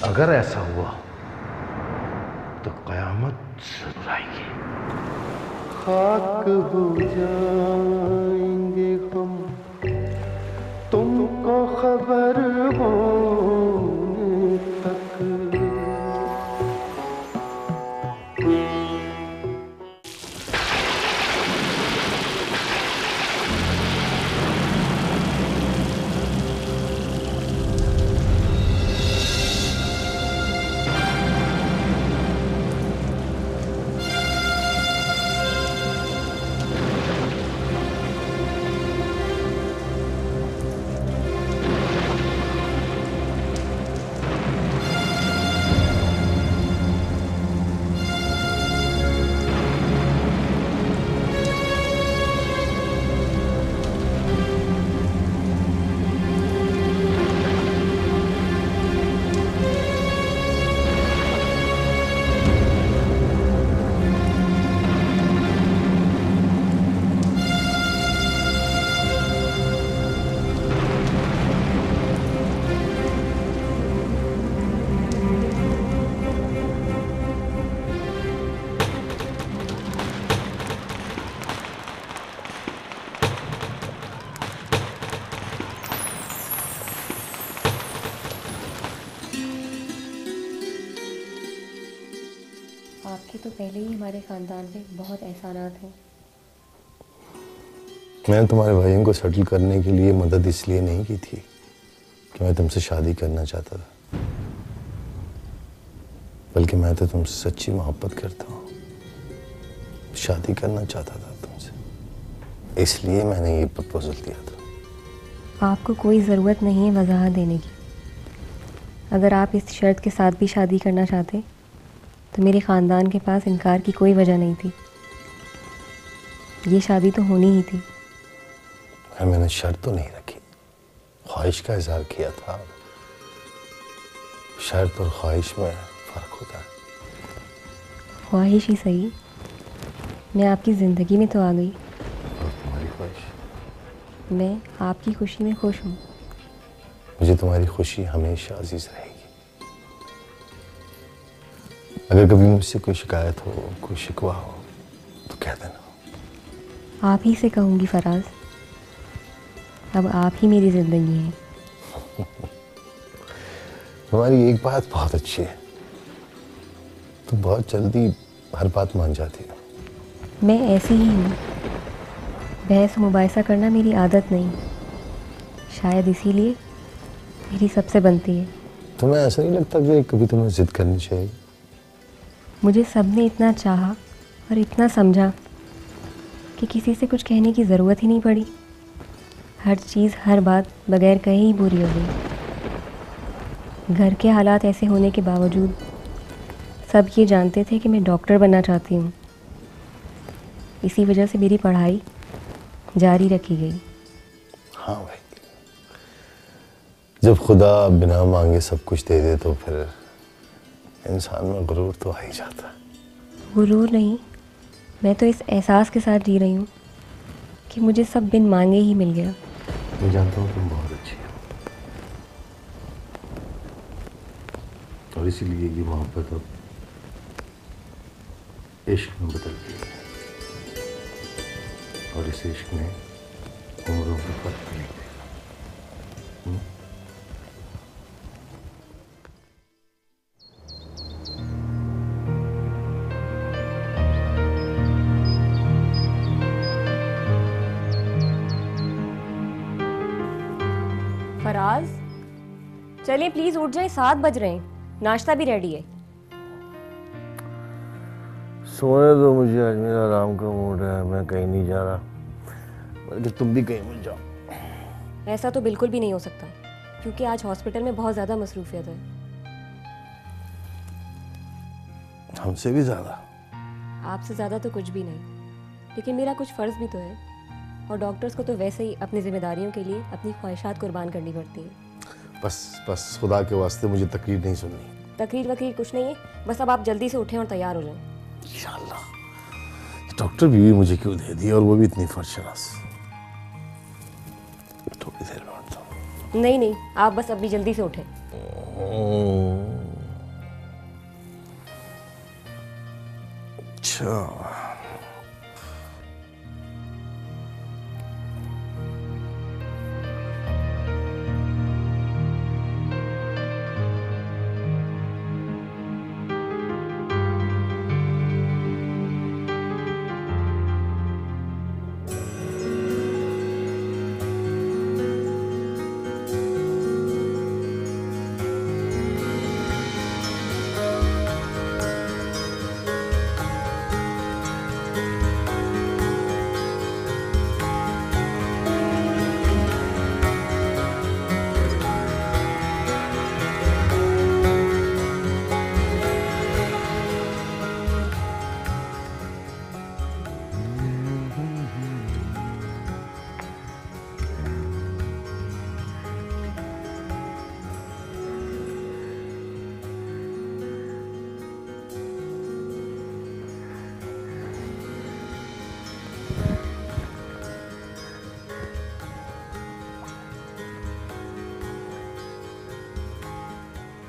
अगर ऐसा हुआ तो कयामत जरूर आएगी। खाक हो जाएंगे हम तुमको खबर होने तक। आपके तो पहले ही हमारे ख़ानदान पे बहुत एहसानात हैं। मैंने तुम्हारे भाइयों को सेटल करने के लिए मदद इसलिए नहीं की थी कि मैं तुमसे शादी करना चाहता था, बल्कि मैं तो तुमसे सच्ची मोहब्बत करता हूँ। शादी करना चाहता था तुमसे, इसलिए मैंने ये प्रपोजल दिया था। आपको कोई ज़रूरत नहीं है वजाहत देने की। अगर आप इस शर्त के साथ भी शादी करना चाहते तो मेरे ख़ानदान के पास इनकार की कोई वजह नहीं थी। ये शादी तो होनी ही थी। मैंने शर्त तो नहीं रखी, ख्वाहिश का इजहार किया था। शर्त और ख्वाहिश में फ़र्क होता है। ख्वाहिश ही सही, मैं आपकी ज़िंदगी में तो आ गई। और तुम्हारी ख्वाहिश? मैं आपकी खुशी में खुश हूँ। मुझे तुम्हारी खुशी हमेशा अजीज रहेगी। अगर कभी मुझसे कोई शिकायत हो, कोई शिकवा हो तो कह देना। आप ही से कहूँगी फराज, अब आप ही मेरी ज़िंदगी हैं। तुम्हारी एक बात बहुत अच्छी है, तुम बहुत जल्दी हर बात मान जाती हो। मैं ऐसी ही हूँ। बहस मुबाहिसा करना मेरी आदत नहीं, शायद इसीलिए मेरी सबसे बनती है। तुम्हें ऐसा नहीं लगता कि कभी तुम्हें जिद करनी चाहिए? मुझे सबने इतना चाहा और इतना समझा कि किसी से कुछ कहने की ज़रूरत ही नहीं पड़ी। हर चीज़, हर बात बगैर कहे ही पूरी हो गई। घर के हालात ऐसे होने के बावजूद सब ये जानते थे कि मैं डॉक्टर बनना चाहती हूँ। इसी वजह से मेरी पढ़ाई जारी रखी गई। हाँ भाई, जब खुदा बिना मांगे सब कुछ दे दे तो फिर इंसान में गुरूर तो आ ही जाता है। गुरूर नहीं, मैं तो इस एहसास के साथ जी रही हूँ कि मुझे सब बिन मांगे ही मिल गया। मैं जानता हूँ तुम बहुत अच्छी हो, और इसीलिए ये मोहब्बत अब इश्क में बदल गई है, और इस इश्क में उम्रों का फर्क नहीं पड़ेगा। फराज, चलिए प्लीज उठ जाए, 7 बज रहे हैं, नाश्ता भी रेडी है। सोने दो मुझे, आज मेरा आराम का मूड है, मैं कहीं नहीं जा रहा, बल्कि तुम भी कहीं मत जाओ। ऐसा तो बिल्कुल भी नहीं हो सकता। क्योंकि आज हॉस्पिटल में बहुत ज़्यादा मसरूफियत है। हमसे भी ज़्यादा। आपसे ज़्यादा तो कुछ भी नहीं, लेकिन मेरा कुछ फ़र्ज़ भी तो है, और डॉक्टर्स को तो वैसे ही अपनी जिम्मेदारियों के लिए अपनी ख्वाहिशात कुर्बान करनी पड़ती है। बस खुदा के वास्ते मुझे तकरीर नहीं सुननी। तकरीर वकरीर कुछ नहीं है, बस अब आप जल्दी से उठें और तैयार हो जाएं। इंशाअल्लाह। डॉक्टर बीवी मुझे क्यों दे दी, और वो भी इतनी फर्शनास। थोड़ी देर में उठता हूँ। नहीं, आप बस अभी जल्दी से उठें। अच्छा,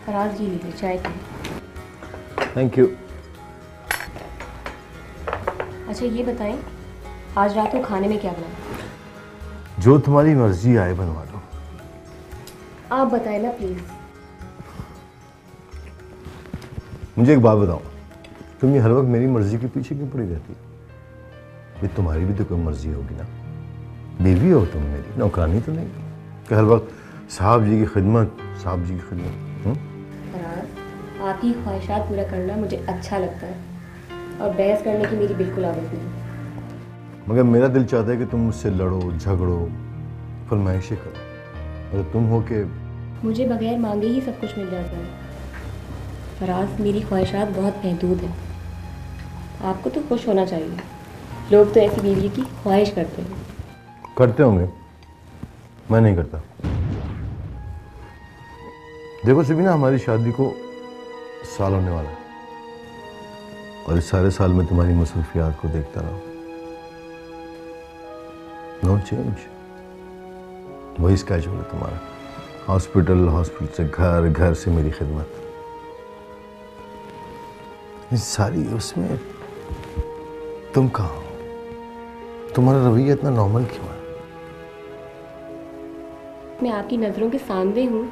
फराज जी लीजिए चाय की। Thank you. अच्छा ये बताएं, आज रात को खाने में क्या बनाएं? जो तुम्हारी मर्जी आए बनवा लो। आप बताएं ना प्लीज़। मुझे एक बात बताओ, तुम ये हर वक्त मेरी मर्जी के पीछे क्यों पड़ी रहती हो? ये तुम्हारी भी तो कोई मर्जी होगी ना। बीवी हो तुम मेरी, नौकरानी तो नहीं कि हर वक्त साहब जी की खिदमत, साहब जी की खिदमत। फराज, आपकी ख्वाहिशात पूरा करना मुझे अच्छा लगता है, और बहस करने की मेरी बिल्कुल आदत नहीं। मगर मेरा दिल चाहता है कि तुम मुझसे लड़ो, झगड़ो, फरमाइशें करो। अगर तुम हो के मुझे बगैर मांगे ही सब कुछ मिल जाता है। फराज, मेरी ख्वाहिशात बहुत महदूद हैं। आपको तो खुश होना चाहिए। लोग तो ऐसी बीवी की ख्वाहिश करते हैं। करते होंगे, मैं नहीं करता। देखो सबीना, हमारी शादी को साल होने वाला है, और इस सारे साल में तुम्हारी मसरूफियात को देखता रहा। नो चेंज, वही स्केड्यूल है तुम्हारा। हॉस्पिटल, हॉस्पिटल से घर, घर से मेरी खिदमत। इस सारी उसमें तुम कहाँ हो? तुम्हारा रवैया इतना नॉर्मल क्यों है? मैं आपकी नज़रों के सामने हूँ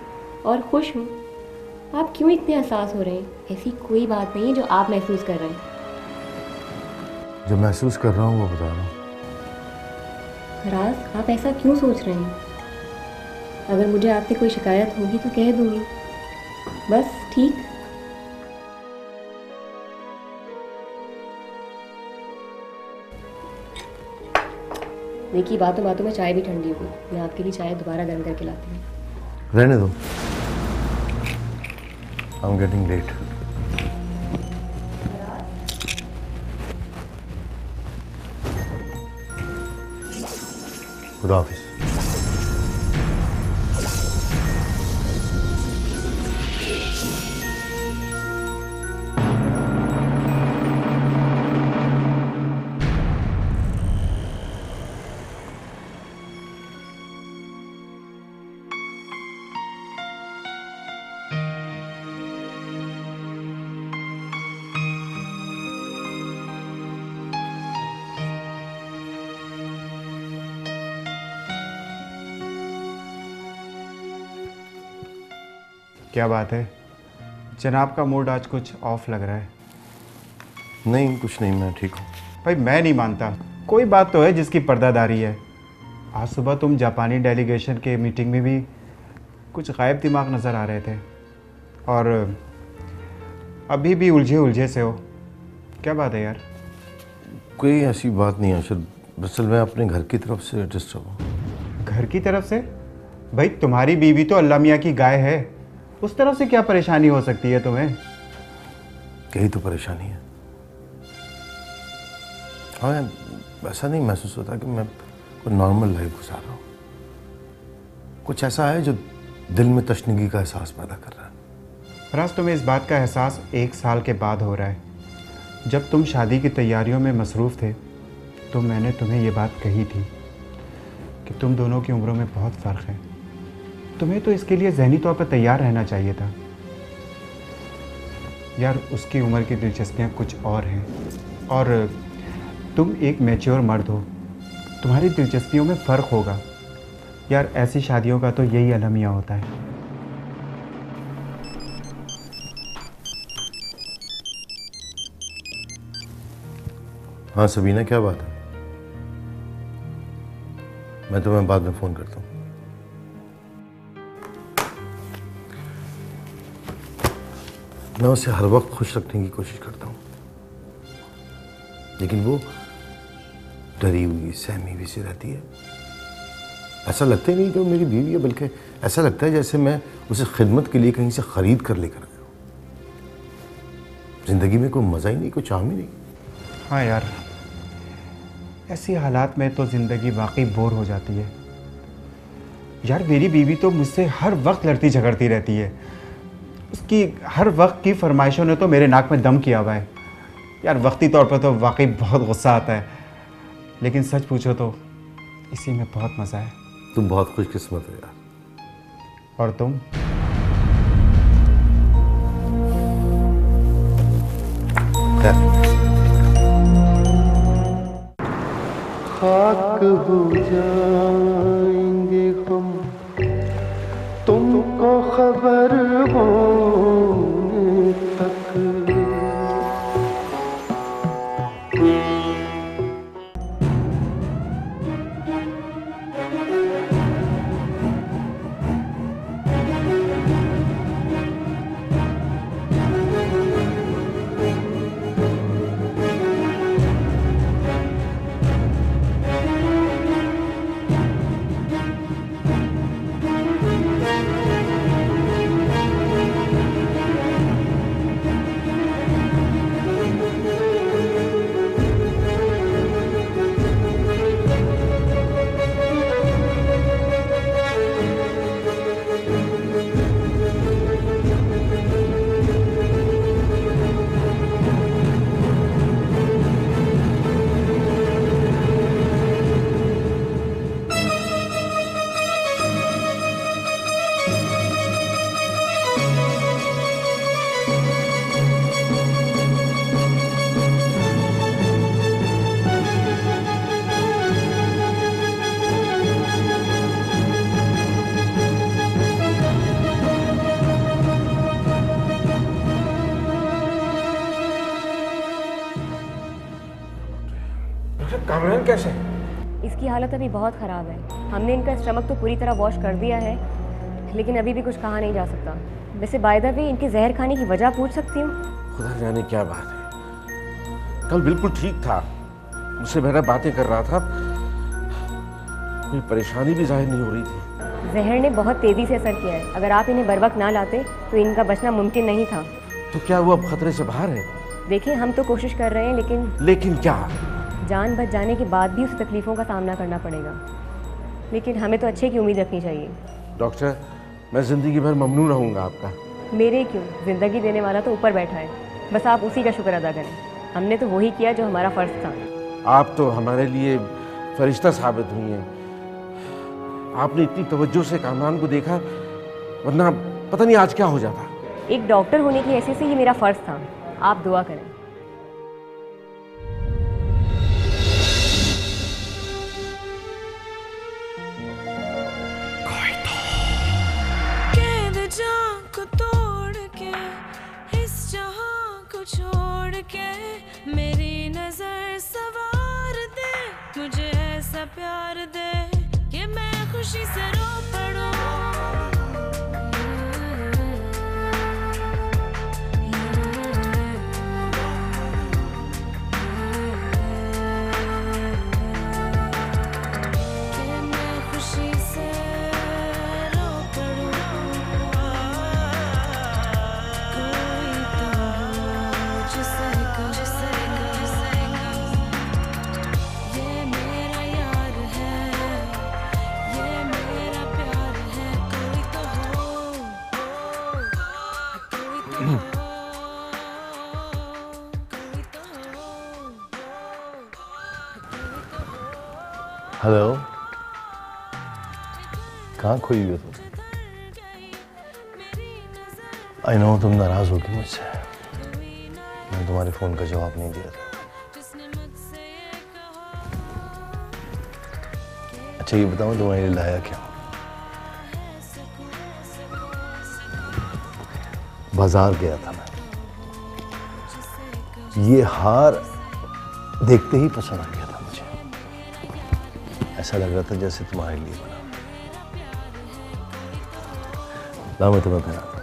और खुश हूँ। आप क्यों इतने एहसास हो रहे हैं? ऐसी कोई बात नहीं है जो आप महसूस कर रहे हैं। जो महसूस कर रहा हूँ वो बता रहा हूँ। फराज, आप ऐसा क्यों सोच रहे हैं? अगर मुझे आपसे कोई शिकायत होगी तो कह दूँगी, बस। ठीक। देखिए, बातों बातों में चाय भी ठंडी हो गई। मैं आपके लिए चाय दोबारा गर्म करके लाती हूँ। रहने दो, आई एम गेटिंग लेट। खुदा हाफिज़। क्या बात है जनाब का मूड आज कुछ ऑफ लग रहा है? नहीं कुछ नहीं, मैं ठीक हूँ। भाई मैं नहीं मानता, कोई बात तो है जिसकी पर्दादारी है। आज सुबह तुम जापानी डेलीगेशन के मीटिंग में भी कुछ गायब दिमाग नज़र आ रहे थे, और अभी भी उलझे उलझे से हो। क्या बात है यार? कोई ऐसी बात नहीं है अशर, दरअसल मैं अपने घर की तरफ से डिस्टर्ब हूँ। घर की तरफ से? भाई तुम्हारी बीवी तो अल्लाह मियाँ की गाय है, उस तरफ से क्या परेशानी हो सकती है तुम्हें? यही तो परेशानी है। हाँ, ऐसा नहीं महसूस होता कि मैं कोई नॉर्मल लाइफ गुजार रहा हूँ। कुछ ऐसा है जो दिल में तशनगी का एहसास पैदा कर रहा है। फराज, तुम्हें इस बात का एहसास 1 साल के बाद हो रहा है। जब तुम शादी की तैयारियों में मसरूफ़ थे तो मैंने तुम्हें ये बात कही थी कि तुम दोनों की उम्रों में बहुत फ़र्क है। तुम्हें तो इसके लिए ज़हनी तौर पर तैयार रहना चाहिए था। यार, उसकी उम्र की दिलचस्पियाँ कुछ और हैं और तुम एक मैच्योर मर्द हो, तुम्हारी दिलचस्पियों में फ़र्क होगा। यार, ऐसी शादियों का तो यही अलमिया होता है। हाँ सबीना, क्या बात है? मैं तुम्हें बाद में फ़ोन करता हूँ। मैं उसे हर वक्त खुश रखने की कोशिश करता हूँ, लेकिन वो डरी हुई सहमी हुई सी रहती है। ऐसा लगता ही नहीं कि वो मेरी बीवी है, बल्कि ऐसा लगता है जैसे मैं उसे खिदमत के लिए कहीं से ख़रीद कर लेकर आया हूँ। ज़िंदगी में कोई मज़ा ही नहीं, कोई चाम ही नहीं। हाँ यार, ऐसी हालात में तो ज़िंदगी वाकई बोर हो जाती है। यार, मेरी बीवी तो मुझसे हर वक्त लड़ती झगड़ती रहती है। उसकी हर वक्त की फरमाइशों ने तो मेरे नाक में दम किया हुआ है। यार, वक्ती तौर पर तो वाकई बहुत गुस्सा आता है, लेकिन सच पूछो तो इसी में बहुत मज़ा है। तुम बहुत खुशकिस्मत हो यार। और तुम? खाक हो जाएंगे हम तुमको खबर होने तक। कामरान कैसे? इसकी हालत अभी बहुत ख़राब है। हमने इनका स्टमक तो पूरी तरह वॉश कर दिया है, लेकिन अभी भी कुछ कहा नहीं जा सकता। वैसे बाय द वे, इनके जहर खाने की वजह पूछ सकती हूँ? खुदा जाने क्या बात है। कल बिल्कुल ठीक था, मुझसे मेरा बातें कर रहा था, कोई परेशानी भी जाहिर नहीं हो रही थी। जहर ने बहुत तेज़ी से असर किया है। अगर आप इन्हें बर वक्त ना लाते तो इनका बचना मुमकिन नहीं था। तो क्या वो अब खतरे से बाहर है? देखिए, हम तो कोशिश कर रहे हैं, लेकिन क्या? जान बच जाने के बाद भी उसे तकलीफ़ों का सामना करना पड़ेगा। लेकिन हमें तो अच्छे की उम्मीद रखनी चाहिए। डॉक्टर, मैं ज़िंदगी भर ममनून रहूँगा आपका। मेरे क्यों, ज़िंदगी देने वाला तो ऊपर बैठा है, बस आप उसी का शुक्र अदा करें। हमने तो वही किया जो हमारा फ़र्ज़ था। आप तो हमारे लिए फरिश्ता साबित हुई हैं। आपने इतनी तवज्जो से कामरान को देखा, वरना पता नहीं आज क्या हो जाता। एक डॉक्टर होने की हैसियत से ये मेरा फ़र्ज़ था। आप दुआ करें। छोड़ के मेरी नजर सवार दे, मुझे ऐसा प्यार दे कि मैं खुशी से रो पड़ूं। कि मैं खुशी से हेलो, कहाँ खोई हुई हो तुम? आई नो तुम नाराज होगी मुझसे, मैंने तुम्हारे फोन का जवाब नहीं दिया था। अच्छा ये बताओ तुम्हारे लिए लाया क्या? बाजार गया था मैं, ये हार देखते ही पसंद आ गया था मुझे। ऐसा लग रहा था जैसे तुम्हारे लिए बना। लाओ मैं तुम्हें पहनाता हूं।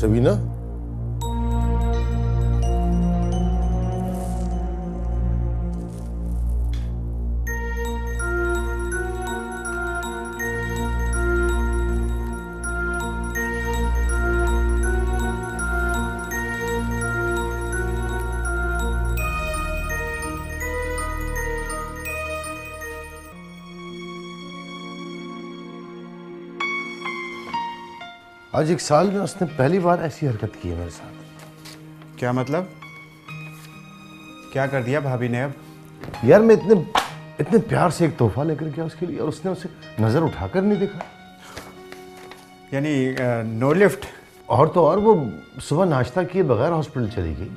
सबीना, आज एक साल में उसने पहली बार ऐसी हरकत की है मेरे साथ। क्या मतलब? क्या कर दिया भाभी ने अब? यार मैं इतने प्यार से एक तोहफा लेकर गया उसके लिए और उसने उसे नजर उठाकर नहीं देखा। यानी नो लिफ्ट? और तो और वो सुबह नाश्ता किए बगैर हॉस्पिटल चली गई।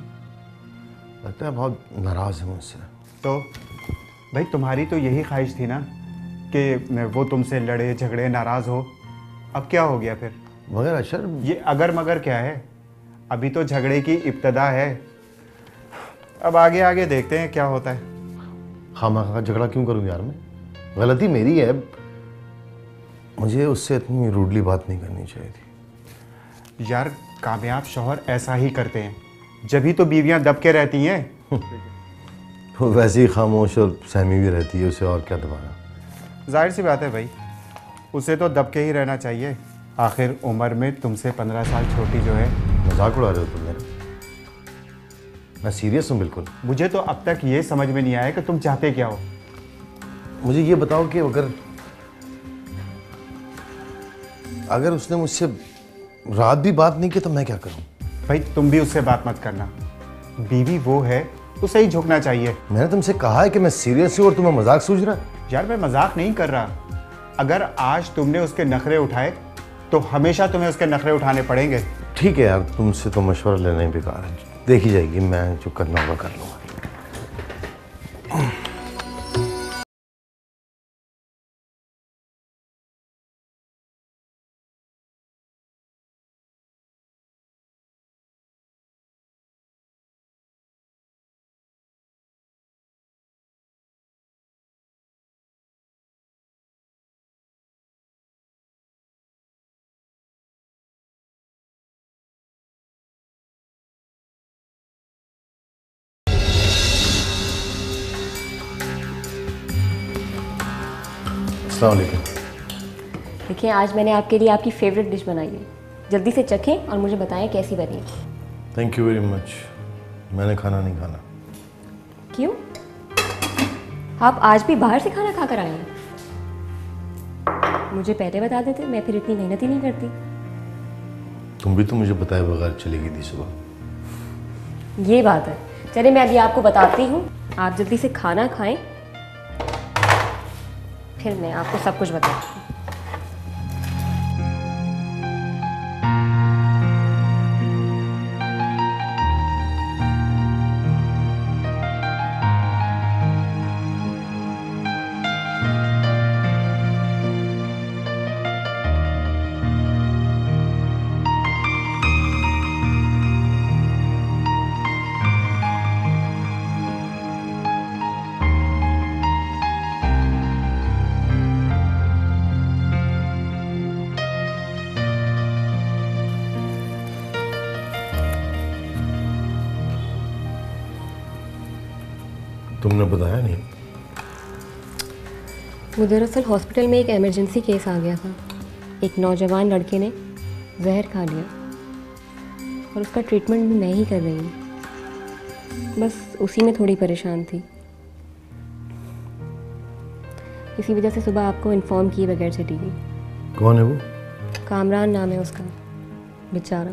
लगता है बहुत नाराज है मुझसे। तो भाई तुम्हारी तो यही ख्वाहिश थी ना कि वो तुमसे लड़े झगड़े नाराज हो। अब क्या हो गया फिर? मगर अशर, ये अगर मगर क्या है? अभी तो झगड़े की इब्तदा है, अब आगे आगे देखते हैं क्या होता है। खामखा झगड़ा क्यों करूं यार मैं? गलती मेरी है, मुझे उससे इतनी रूडली बात नहीं करनी चाहिए थी। यार कामयाब शौहर ऐसा ही करते हैं, जभी तो बीवियां दब के रहती हैं। वो वैसे ही खामोश और सहमी भी रहती है, उसे और क्या दबाना। जाहिर सी बात है भाई, उसे तो दब के ही रहना चाहिए। आखिर उम्र में तुमसे 15 साल छोटी जो है। मजाक उड़ा रहे हो तुम मेरा? मैं सीरियस हूँ बिल्कुल। मुझे तो अब तक ये समझ में नहीं आया कि तुम चाहते क्या हो। मुझे ये बताओ कि अगर उसने मुझसे रात भी बात नहीं की तो मैं क्या करूं? भाई तुम भी उससे बात मत करना, बीवी वो है, उसे ही झुकना चाहिए। मैंने तुमसे कहा है कि मैं सीरियस हूँ और तुम्हें मजाक सूझ रहा है। यार मैं मजाक नहीं कर रहा, अगर आज तुमने उसके नखरे उठाए तो हमेशा तुम्हें उसके नखरे उठाने पड़ेंगे। ठीक है यार, तुमसे तो मशवरा लेना ही बेकार है। देखी जाएगी, मैं जो करना होगा कर लूँगा। अस्सलाम वालेकुम। देखिए, आज मैंने आपके लिए आपकी फेवरेट डिश बनाई है। जल्दी से चखें और मुझे बताएं कैसी बनी है। Thank you very much. मैंने खाना नहीं खाना। क्यों? आप आज भी बाहर से खाना खाकर आए हैं? मुझे पहले बता देते, मैं फिर इतनी मेहनत ही नहीं करती। तुम भी तो मुझे बताए बगैर चली गई थी सुबह। ये बात है। चलिए मैं अभी आपको बताती हूँ, आप जल्दी से खाना खाएं, फिर मैं आपको सब कुछ बताती हूँ। तुमने बताया नहीं? वो दरअसल हॉस्पिटल में एक इमरजेंसी केस आ गया था। एक नौजवान लड़के ने जहर खा लिया और उसका ट्रीटमेंट भी मैं ही कर रही हूँ। बस उसी में थोड़ी परेशान थी, इसी वजह से सुबह आपको इन्फॉर्म किए बगैर चली गई। कौन है वो? कामरान नाम है उसका। बेचारा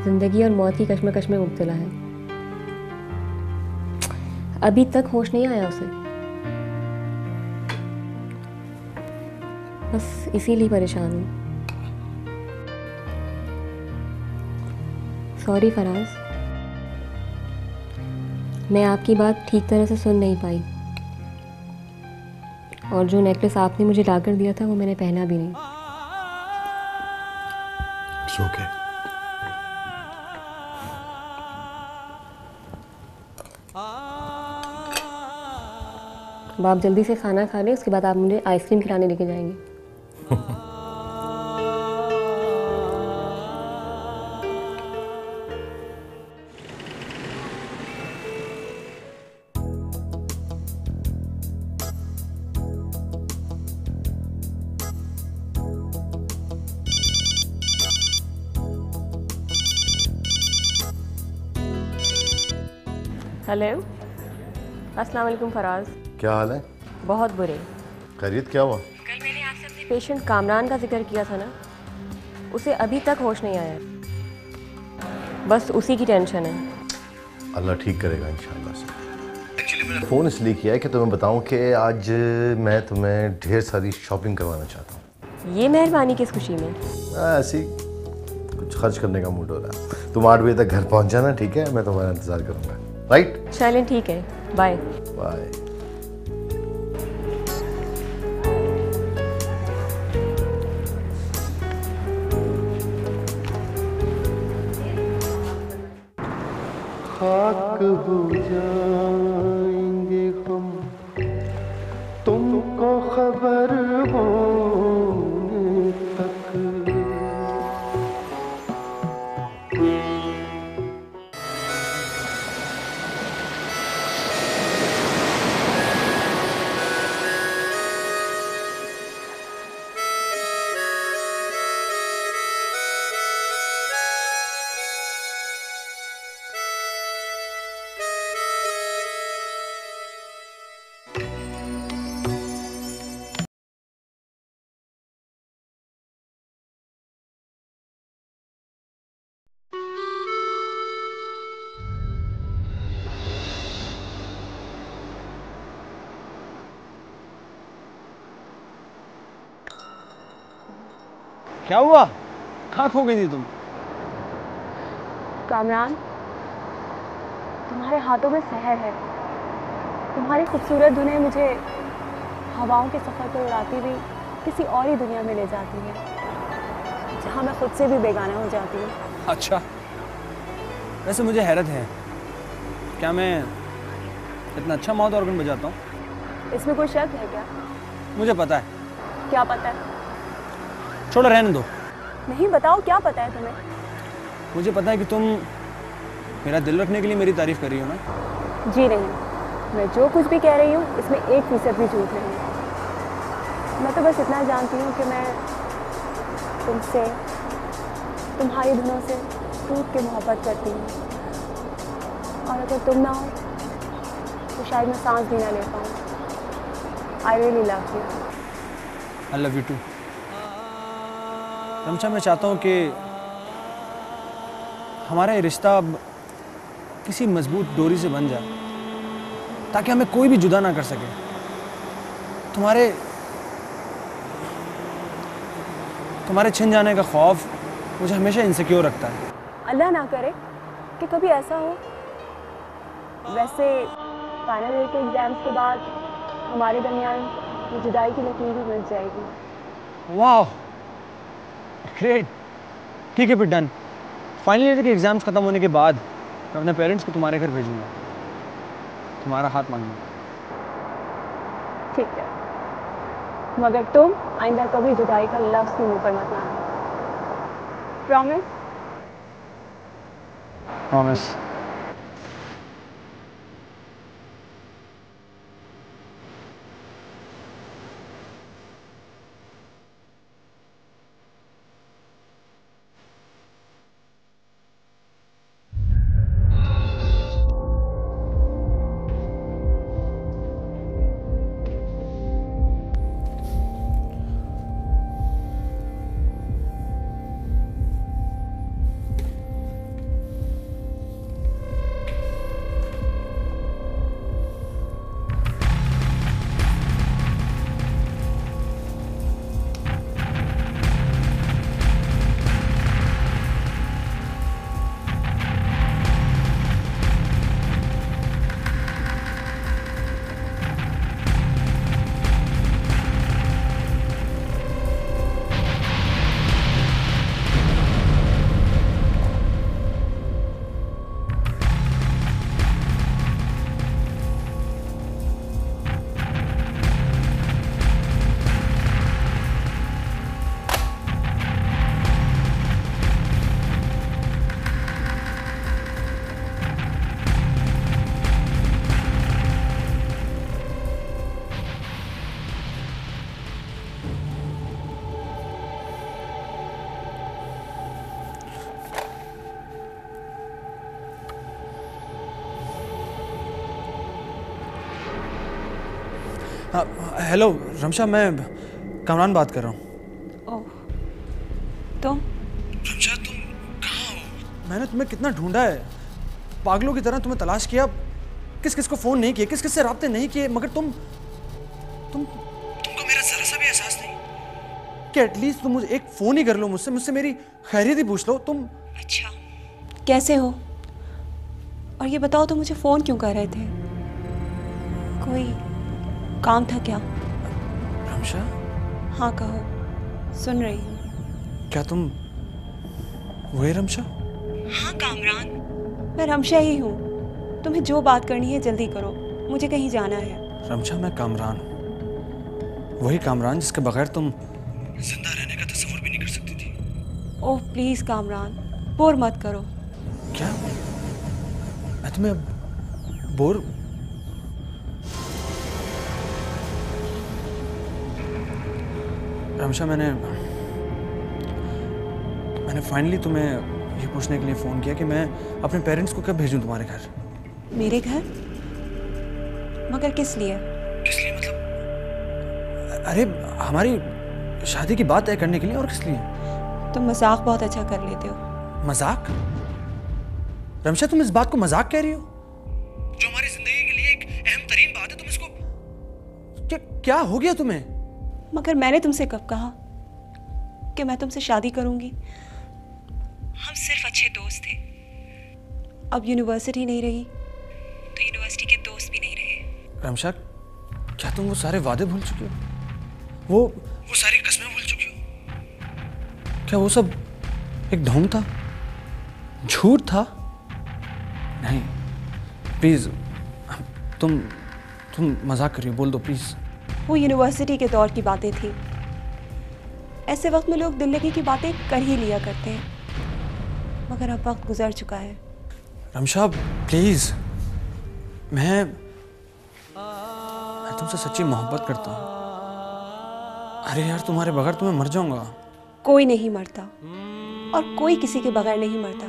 ज़िंदगी और मौत की कश्मकश में मुब्तला है। अभी तक होश नहीं आया उसे। बस इसीलिए परेशान हूँ। सॉरी फराज, मैं आपकी बात ठीक तरह से सुन नहीं पाई और जो नेकलेस आपने मुझे लाकर दिया था वो मैंने पहना भी नहीं। It's okay. अब आप जल्दी से खाना खा लें, उसके बाद आप मुझे आइसक्रीम खिलाने लेके जाएंगे। हेलो, अस्सलाम वालेकुम फराज। क्या हाल है? बहुत बुरे। खैरियत क्या हुआ? कल मैंने आपसे अपने पेशेंट कामरान का जिक्र किया था ना, उसे अभी तक होश नहीं आया। बस उसी की टेंशन है। अल्लाह ठीक करेगा इंशाल्लाह से। एक्चुअली मैंने फ़ोन इसलिए किया है कि तुम्हें बताऊं कि आज मैं तुम्हें ढेर सारी शॉपिंग करवाना चाहता हूँ। ये मेहरबानी किस खुशी में? ऐसे ही कुछ खर्च करने का मूड हो रहा है। तुम 8 बजे तक घर पहुँच जाना, ठीक है? मैं तुम्हारा इंतज़ार करूँगा। राइट? चलें, ठीक है, बाय। बाय। खाक हो जाएंगे हम, तुमको खबर होने तक। क्या हुआ? कहाँ खो गई थी तुम? कामरान, तुम्हारे हाथों में सहर है। तुम्हारी खूबसूरत धुनें मुझे हवाओं के सफ़र पर उड़ाती हुई किसी और ही दुनिया में ले जाती है, जहाँ मैं खुद से भी बेगाना हो जाती हूँ। अच्छा, वैसे मुझे हैरत है, क्या मैं इतना अच्छा माउथ ऑर्गन बजाता हूँ? इसमें कोई शक है क्या? मुझे पता है। क्या पता है? छोड़ो, रहने दो। नहीं, बताओ क्या पता है तुम्हें? मुझे पता है कि तुम मेरा दिल रखने के लिए मेरी तारीफ कर रही हो ना। जी नहीं, मैं जो कुछ भी कह रही हूँ इसमें 1% भी झूठ नहीं है। मैं तो बस इतना जानती हूँ कि मैं तुमसे, तुम्हारी धुनों से टूट के मोहब्बत करती हूँ, और अगर तुम ना हो तो शायद मैं सांस भी ना ले पाऊँ। I really love you. I love you too. Ramsha, मैं चाहता हूँ कि हमारा ये रिश्ता अब किसी मजबूत डोरी से बन जाए, ताकि हमें कोई भी जुदा ना कर सके। तुम्हारे छिन जाने का खौफ मुझे हमेशा इनसिक्योर रखता है। अल्लाह ना करे कि कभी ऐसा हो। वैसे फाइनल ईयर के एग्जाम्स के बाद हमारे दरमियान ये जुदाई की लकीर भी मिट जाएगी। वाह, ग्रेट। ठीक है, फिर डन। फाइनल ईयर के एग्जाम्स खत्म होने के बाद मैं अपने पेरेंट्स को तुम्हारे घर भेजूंगा, तुम्हारा हाथ मांगूंगा। ठीक है, मगर तुम आइंदा कभी जुदाई का लफ्ज़ भी मुंह पर मत लाना। प्रॉमिस? प्रॉमिस। हाँ, हेलो रमशा, मैं कामरान बात कर रहा हूँ। ओह, तुम? रमशा, तुम कहाँ हो? मैंने तुम्हें कितना ढूंढा है, पागलों की तरह तुम्हें तलाश किया, किस किस को फ़ोन नहीं किए, किस किस से राब्ते नहीं किए, मगर तुमको मेरा ज़रा सा भी एहसास नहीं कि एटलीस्ट तुम मुझे एक फ़ोन ही कर लो, मुझसे मेरी खैरियत ही पूछ लो। तुम अच्छा, कैसे हो? और ये बताओ, तुम मुझे फ़ोन क्यों कर रहे थे? कोई काम था क्या? रमशा? हाँ कहो, सुन रही हूँ। क्या तुम वही रमशा? हाँ कामरान, मैं रमशा ही हूँ। तुम्हें जो बात करनी है जल्दी करो, मुझे कहीं जाना है। रमशा, मैं कामरान हूँ, वही कामरान जिसके बगैर तुम जिंदा रहने का तस्वीर भी नहीं कर सकती थी। ओह प्लीज़ कामरान, बोर मत करो। क्या? मैं तुम्हें बोर? रमशा, मैंने फाइनली तुम्हें ये पूछने के लिए फ़ोन किया कि मैं अपने पेरेंट्स को कब भेजूं तुम्हारे घर। मेरे घर? मगर किस लिए? किस लिए मतलब? अरे हमारी शादी की बात तय करने के लिए, और किस लिए? तुम मजाक बहुत अच्छा कर लेते हो। मजाक? रमशा, तुम इस बात को मजाक कह रही हो? जो हमारी जिंदगी के लिए एक अहम तरीन बात है, तुम इसको क्या हो गया तुम्हें? मगर मैंने तुमसे कब कहा कि मैं तुमसे शादी करूंगी? हम सिर्फ अच्छे दोस्त थे। अब यूनिवर्सिटी नहीं रही तो यूनिवर्सिटी के दोस्त भी नहीं रहे। रमशा, क्या तुम वो सारे वादे भूल चुके हो? वो सारी कस्में भूल चुकी हो? क्या वो सब एक ढोंग था, झूठ था? नहीं, प्लीज, तुम मजाक कर रही हो, बोल दो प्लीज। वो यूनिवर्सिटी के दौर की बातें थी। ऐसे वक्त में लोग दिल लगी की बातें कर ही लिया करते हैं, मगर अब वक्त गुजर चुका है। रमशा प्लीज, मैं तुमसे सच्ची मोहब्बत करता हूँ। अरे यार, तुम्हारे बगैर तो मैं मर जाऊंगा। कोई नहीं मरता और कोई किसी के बगैर नहीं मरता।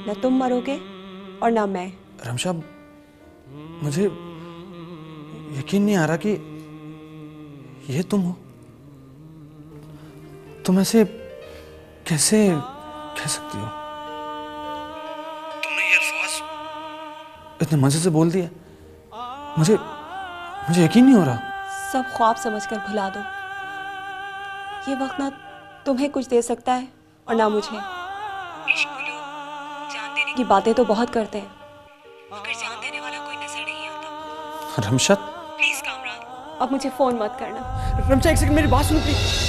न तुम मरोगे और ना मैं। रमशा, मुझे यकीन नहीं आ रहा कि ये तुम हो। तुम ऐसे कैसे कह सकती हो? तुमने ये अल्फाज इतने मजे से बोल दिए, मुझे यकीन नहीं हो रहा। सब ख्वाब समझकर भुला दो। ये वक्त ना तुम्हें कुछ दे सकता है और ना मुझे। इश्क के लोग जान देने की बातें तो बहुत करते हैं, मगर जान देने वाला कोई नजर नहीं आता। रमशा, प्लीज कामरान, अब मुझे फोन मत करना। रमशा, एक सेकंड मेरी बात सुनो प्लीज।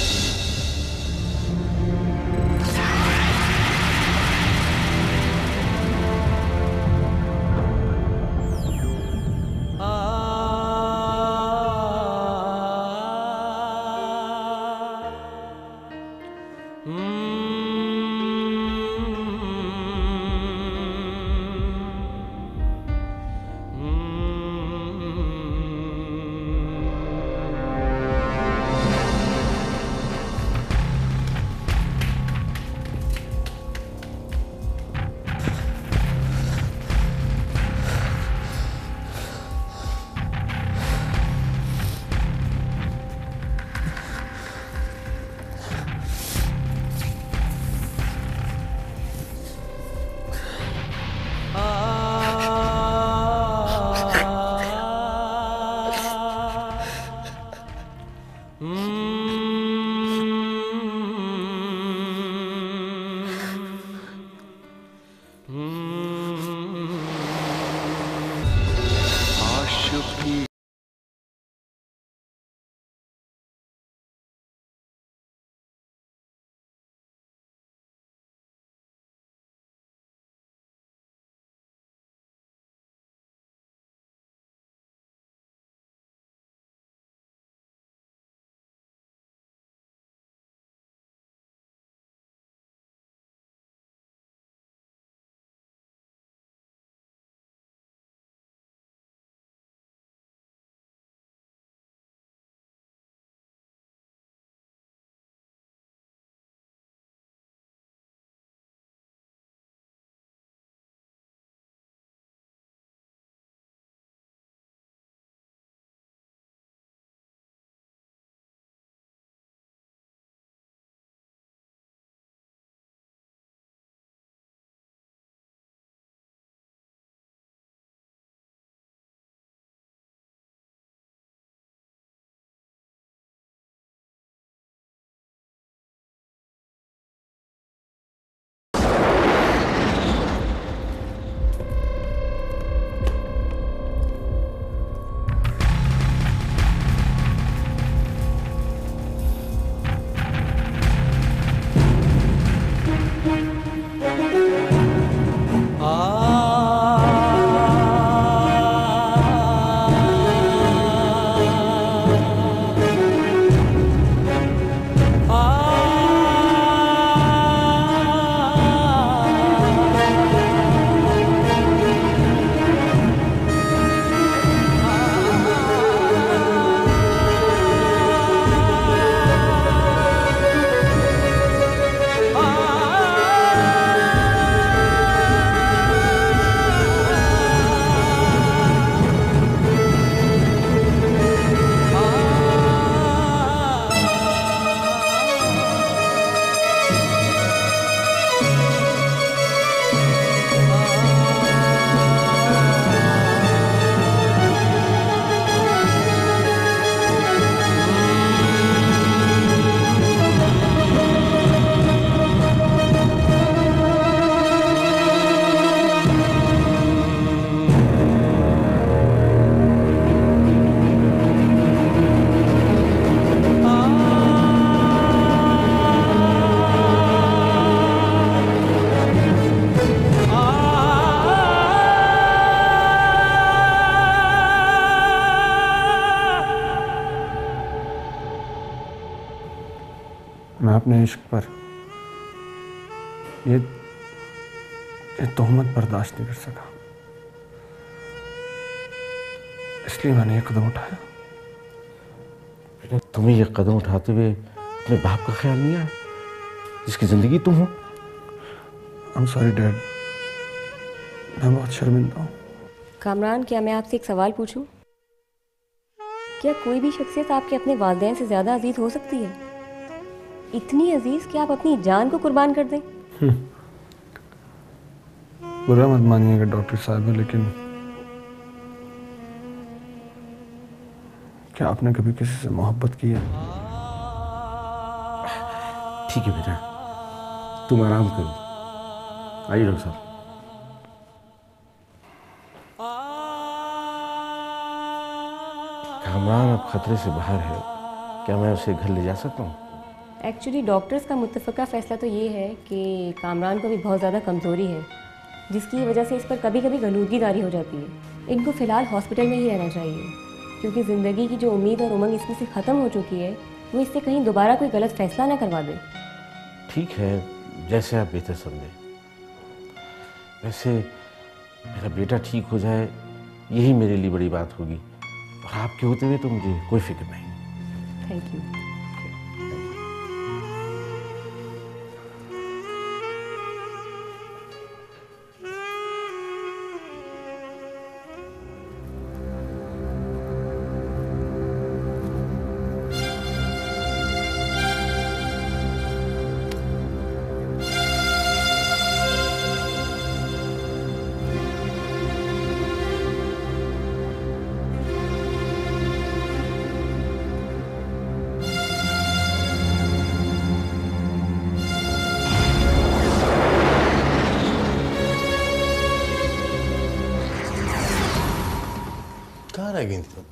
मैं अपने इश्क पर ये तोहमत बर्दाश्त नहीं कर सका, इसलिए मैंने ये कदम उठाया। लेकिन तुम्हें ये कदम उठाते हुए अपने बाप का ख्याल नहीं आया, जिसकी जिंदगी तुम हो? I'm sorry डैड, मैं बहुत शर्मिंदा हूँ। कामरान, क्या मैं आपसे एक सवाल पूछूं? क्या कोई भी शख्सियत आपके अपने वालिदैन से ज़्यादा अजीज हो सकती है? इतनी अजीज कि आप अपनी जान को कुर्बान कर दें? बुरा मत मानिएगा डॉक्टर साहब, लेकिन क्या आपने कभी किसी से मोहब्बत की है? ठीक है बेटा, तुम आराम करो। आइए डॉक्टर साहब। कामरान अब खतरे से बाहर है, क्या मैं उसे घर ले जा सकता हूँ? एक्चुअली डॉक्टर्स का मुत्तफ़क़ा फ़ैसला तो ये है कि कामरान को भी बहुत ज़्यादा कमज़ोरी है, जिसकी वजह से इस पर कभी कभी गलूदगीदारी हो जाती है। इनको फ़िलहाल हॉस्पिटल में ही रहना चाहिए, क्योंकि ज़िंदगी की जो उम्मीद और उमंग इसमें से ख़त्म हो चुकी है, वो इससे कहीं दोबारा कोई गलत फ़ैसला ना करवा दे। ठीक है, जैसे आप बेहतर समझें। वैसे मेरा बेटा ठीक हो जाए, यही मेरे लिए बड़ी बात होगी, और आपके होते हुए तो मुझे कोई फिक्र नहीं। Thank you. कहाँ रह गई थी तुम?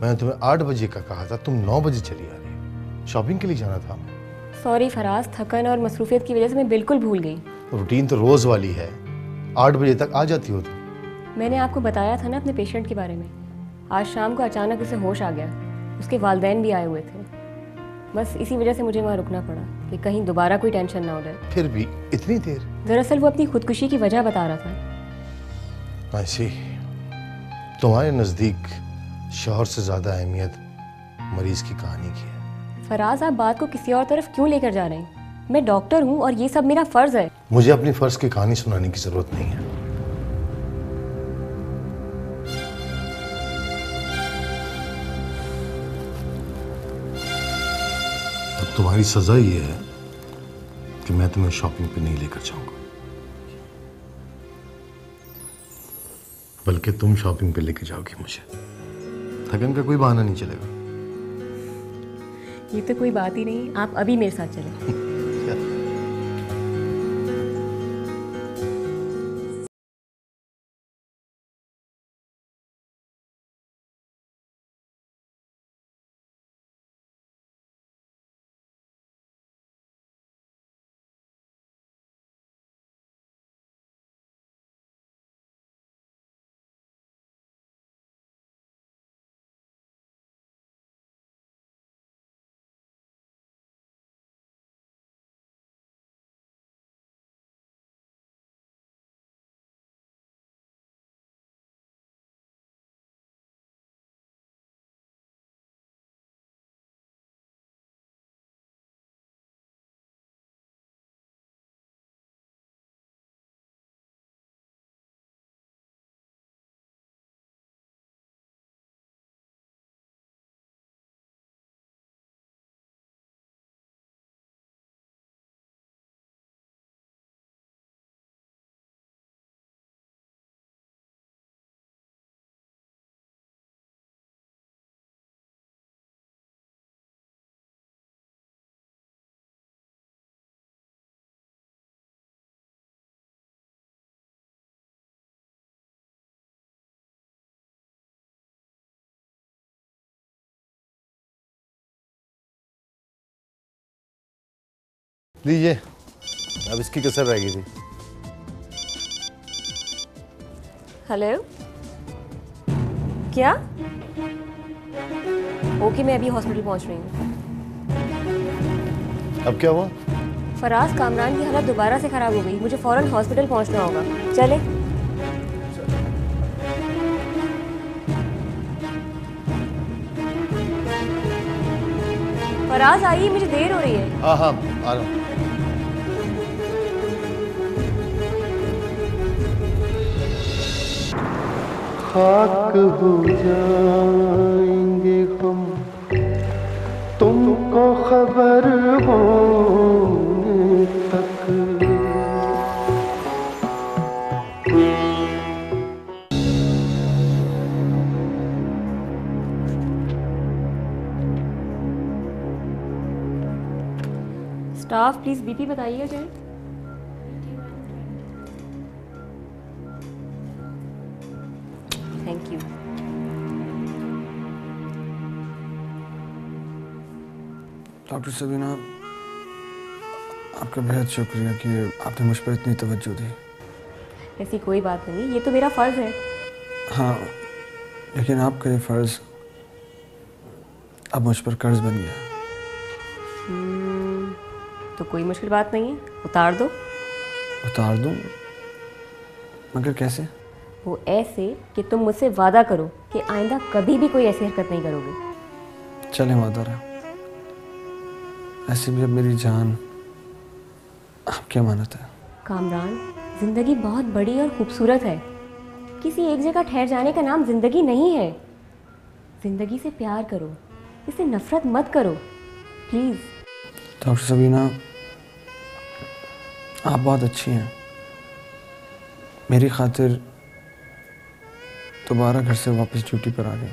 मैंने तुम्हें 8 बजे का कहा था, तुम 9 बजे चली आ रही। शॉपिंग के लिए जाना था। सॉरी फराज, थकन और मसरूफियत की वजह से मैं बिल्कुल भूल गई। रूटीन तो रोज वाली है, 8 बजे तक आ जाती हो तुम। मैंने आपको बताया था ना अपने पेशेंट के बारे में। आज शाम को अचानक उसे होश आ गया, उसके वालिदैन भी आए हुए थे। बस इसी वजह से मुझे वहाँ रुकना पड़ा कि कहीं दोबारा कोई टेंशन ना हो जाए। फिर भी इतनी देर? दरअसल वो अपनी खुदकुशी की वजह बता रहा था। ऐसी तुम्हारे नज़दीक शौहर से ज़्यादा अहमियत मरीज की कहानी की है। फराज, आप बात को किसी और तरफ क्यों लेकर जा रहे हैं? मैं डॉक्टर हूँ और ये सब मेरा फ़र्ज़ है। मुझे अपनी फ़र्ज की कहानी सुनाने की ज़रूरत नहीं है। अब तुम्हारी सज़ा ये है कि मैं तुम्हें शॉपिंग पे नहीं लेकर जाऊंगा, बल्कि तुम शॉपिंग पे लेके जाओगी मुझे। थकन का कोई बहाना नहीं चलेगा। ये तो कोई बात ही नहीं, आप अभी मेरे साथ चलें। लीजिए, अब इसकी कसर रह गई थी। हेलो, क्या? ओके, मैं अभी हॉस्पिटल पहुंच रही हूँ। अब क्या हुआ? फराज, कामरान की हालत दोबारा से खराब हो गई, मुझे फौरन हॉस्पिटल पहुंचना होगा। चले। फराज आइए, मुझे देर हो रही है। हाँ हाँ आ रहा हूँ। खाक हो जाएंगे हम तुमको खबर होने तक। स्टाफ प्लीज बीपी बताइए जरा। Thank you. डॉक्टर सबीना, आपका बेहद शुक्रिया कि आपने मुझ पर इतनी तवज्जो दी। ऐसी कोई बात नहीं, ये तो मेरा फ़र्ज़ है। हाँ, लेकिन आपका ये फ़र्ज़ अब मुझ पर कर्ज बन गया। तो कोई मुश्किल बात नहीं है, उतार दो। उतार दूँ? मगर कैसे? वो ऐसे कि तुम मुझसे वादा करो कि आइंदा कभी भी कोई ऐसी हरकत नहीं करोगे। चलें, वादा रहा। ऐसे भी अब मेरी जान आपकी अमानत है। कामरान, ज़िंदगी बहुत बड़ी और खूबसूरत है। किसी एक जगह ठहर जाने का नाम ज़िंदगी नहीं है। ज़िंदगी से प्यार करो, इससे नफ़रत मत करो, प्लीज़। डॉक्टर सबीना, आप बहुत अच्छी हैं। मेरी खातिर दोबारा घर से वापस ड्यूटी पर आ गए।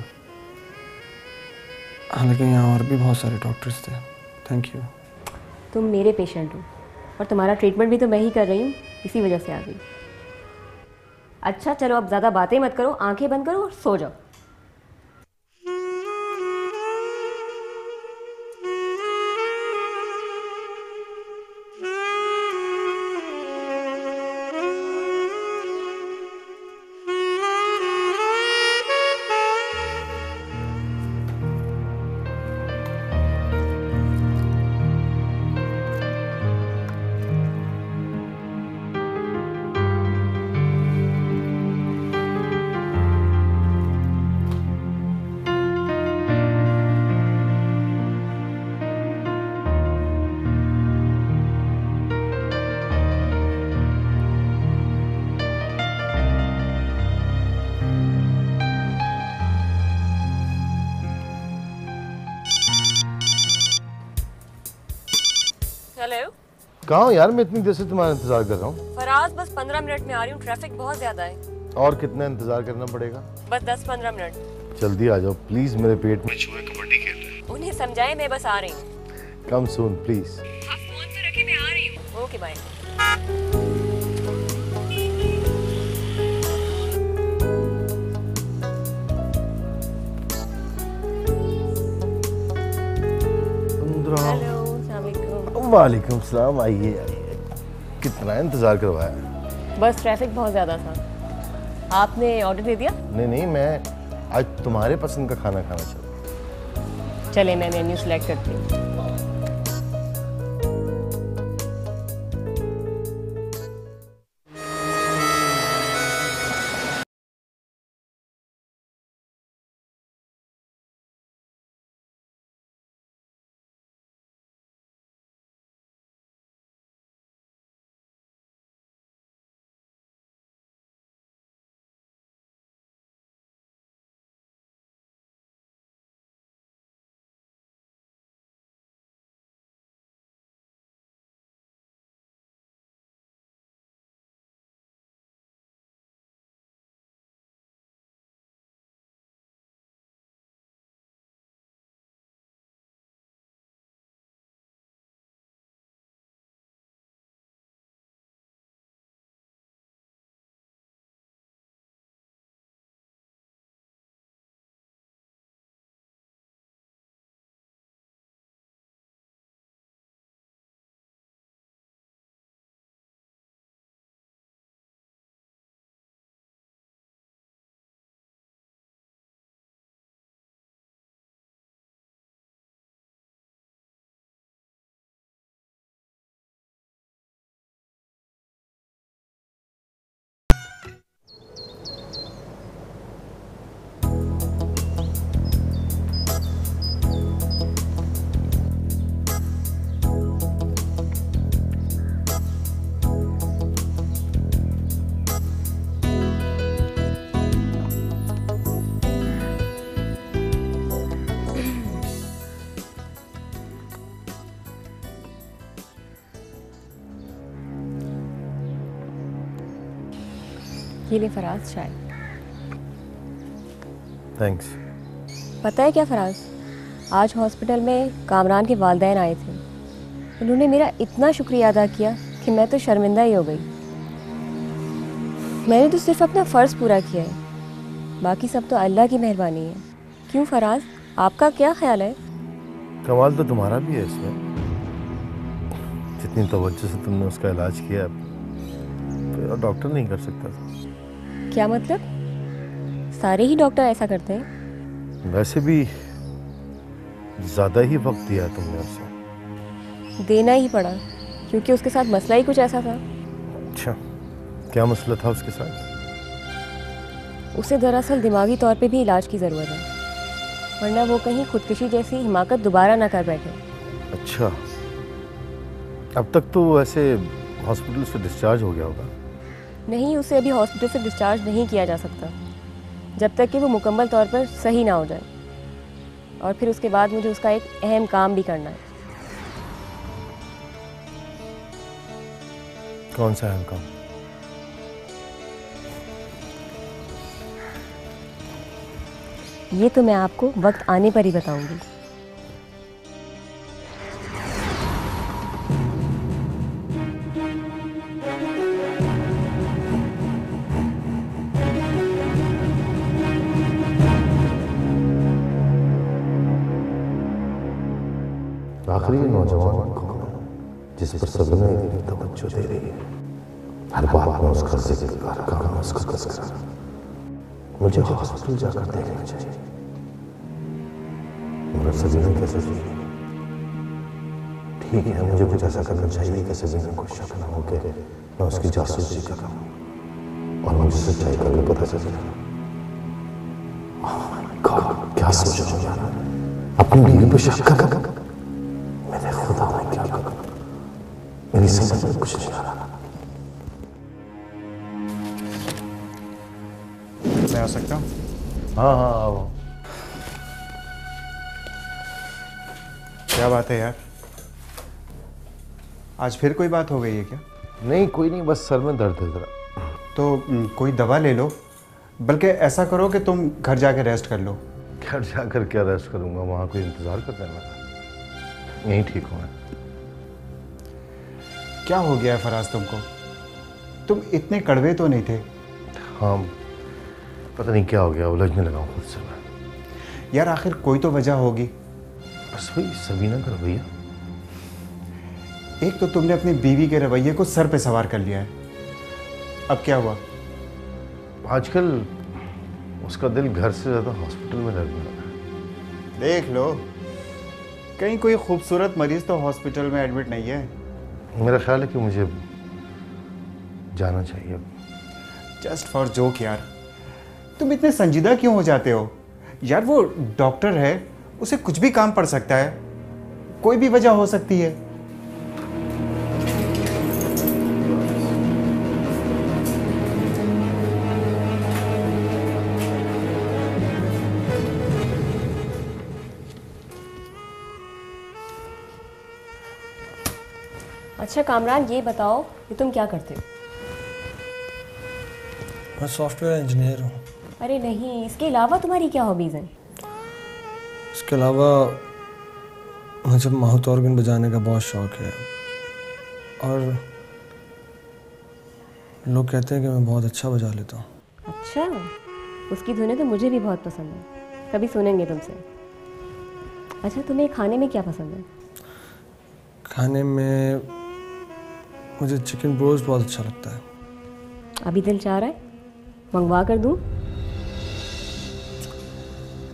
हालांकि यहाँ और भी बहुत सारे डॉक्टर्स थे। Thank you. तुम मेरे पेशेंट हो और तुम्हारा ट्रीटमेंट भी तो मैं ही कर रही हूँ, इसी वजह से आ गई। अच्छा चलो, अब ज़्यादा बातें मत करो, आंखें बंद करो और सो जाओ। हेलो। कहाँ हो यार? मैं इतनी देर से तुम्हारा इंतजार कर रहा हूँ। फराज, बस 15 मिनट में आ रही हूँ, ट्रैफिक बहुत ज़्यादा है। और कितना इंतजार करना पड़ेगा? बस 10-15 मिनट। जल्दी आ जाओ प्लीज, मेरे पेट में चूहे कबड्डी खेल रहे हैं। उन्हें समझाए, मैं बस आ रही हूँ। कम सून प्लीज। आप फोन पे रखे, मैं आ रही हूँ। Okay bye. हेलो, अस्सलाम वालेकुम। वालेकुम सलाम। आइए आइए। कितना इंतजार करवाया? बस ट्रैफिक बहुत ज़्यादा था। आपने ऑर्डर दे दिया? नहीं नहीं, मैं आज तुम्हारे पसंद का खाना खाना चाहता हूँ। चले, मैं मेन्यू सेलेक्ट करती हूँ। ये ले फराज चाय। थैंक्स। पता है क्या फराज, आज हॉस्पिटल में कामरान के वालिदैन आए थे। उन्होंने मेरा इतना शुक्रिया अदा किया कि मैं तो शर्मिंदा ही हो गई। मैंने तो सिर्फ अपना फ़र्ज़ पूरा किया है, बाकी सब तो अल्लाह की मेहरबानी है। क्यों फराज, आपका क्या ख्याल है? कमाल तो तुम्हारा भी है इसमें। जितनी तवज्जो से तुमने उसका इलाज किया तो डॉक्टर नहीं कर सकता था। क्या मतलब? सारे ही डॉक्टर ऐसा करते हैं? वैसे भी ज़्यादा ही वक्त दिया तुमने उसे। देना ही पड़ा क्योंकि उसके साथ मसला ही कुछ ऐसा था। अच्छा, क्या मसला था उसके साथ? उसे दरअसल दिमागी तौर पे भी इलाज की ज़रूरत है, वरना वो कहीं खुदकुशी जैसी हिमाकत दोबारा ना कर बैठे। अच्छा, अब तक तो वैसे हॉस्पिटल से डिस्चार्ज हो गया होगा? नहीं, उसे अभी हॉस्पिटल से डिस्चार्ज नहीं किया जा सकता जब तक कि वो मुकम्मल तौर पर सही ना हो जाए। और फिर उसके बाद मुझे उसका एक अहम काम भी करना है। कौन सा अहम काम? ये तो मैं आपको वक्त आने पर ही बताऊंगी। आखिरी नौजवान कौन है जिस पर सबने इतनी तवज्जो दे रही है? हर बात में उसका जिक्र, हर काम में उसका तज़किरा। मुझे हॉस्पिटल जाकर देखना चाहिए। मगर सबीना कैसे जी? ठीक है, मुझे कुछ ऐसा करना चाहिए कि सबीना को शक न हो के मैं उसकी जासूसी कर रहा हूँ और मुझे सच्चाई का भी पता चल जाए। क्या सोच रहा हूँ यार? अपनी बीवी पर शक कर मेरे खुदा मैं क्या करूं? मेरी समझ में कुछ नहीं आ रहा। मैं आ सकता हूँ? हाँ हाँ आओ। क्या बात है यार, आज फिर कोई बात हो गई है क्या? नहीं कोई नहीं, बस सर में दर्द है जरा। तो कोई दवा ले लो, बल्कि ऐसा करो कि तुम घर जाके रेस्ट कर लो। घर जाकर क्या रेस्ट करूंगा? वहाँ कोई इंतजार करता है मेरा। यहीं ठीक हूँ मैं। क्या हो गया है फराज तुमको? तुम इतने कड़वे तो नहीं थे। हाँ पता नहीं क्या हो गया, उलझने लगा हूँ खुद से मैं। यार आखिर कोई तो वजह होगी। बस वही सबीना का रवैया। एक तो तुमने अपनी बीवी के रवैये को सर पे सवार कर लिया है, अब क्या हुआ? आजकल उसका दिल घर से ज़्यादा हॉस्पिटल में लगने लगा है। देख लो, कहीं कोई खूबसूरत मरीज तो हॉस्पिटल में एडमिट नहीं है। मेरा ख्याल है कि मुझे जाना चाहिए। जस्ट फॉर जोक यार, तुम इतने संजीदा क्यों हो जाते हो? यार वो डॉक्टर है, उसे कुछ भी काम पड़ सकता है, कोई भी वजह हो सकती है। अच्छा कामरान, ये बताओ कि तुम क्या करते हो? मैं सॉफ्टवेयर इंजीनियर हूँ। अरे नहीं, इसके अलावा तुम्हारी क्या हॉबीज़ हैं? इसके अलावा मुझे माउथ ऑर्गन बजाने का बहुत शौक है और लोग कहते हैं कि मैं बहुत अच्छा बजा लेता हूँ। अच्छा, उसकी धुनें तो मुझे भी बहुत पसंद है, कभी सुनेंगे तुमसे। अच्छा, तुम्हें खाने में क्या पसंद है? खाने में मुझे चिकन ब्रोस्ट बहुत अच्छा लगता है। अभी दिल चाह रहा है, मंगवा कर दूँ?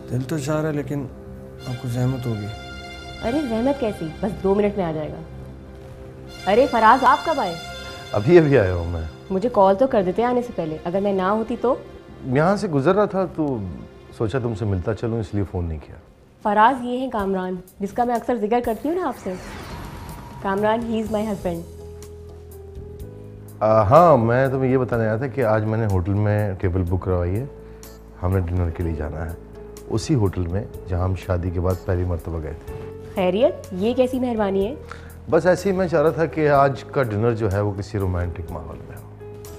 दिल तो चाह रहा है लेकिन आपको जहमत होगी। अरे जहमत कैसी, बस 2 मिनट में आ जाएगा। अरे फराज, आप कब आए? अभी अभी आया हूँ मैं। मुझे कॉल तो कर देते आने से पहले, अगर मैं ना होती तो। यहाँ से गुजर रहा था तो सोचा तुमसे मिलता चलूँ, इसलिए फ़ोन नहीं किया। फराज, ये है कामरान, जिसका मैं अक्सर जिक्र करती हूँ ना आपसे। Kamran, he is my husband. हाँ, मैं तुम्हें ये बताने आया था कि आज मैंने होटल में टेबल बुक करवाई है, हमें डिनर के लिए जाना है उसी होटल में जहाँ हम शादी के बाद पहली मरतबा गए थे। खैरियत, ये कैसी मेहरबानी है? बस ऐसे ही मैं चाह रहा था कि आज का डिनर जो है वो किसी रोमांटिक माहौल में हो।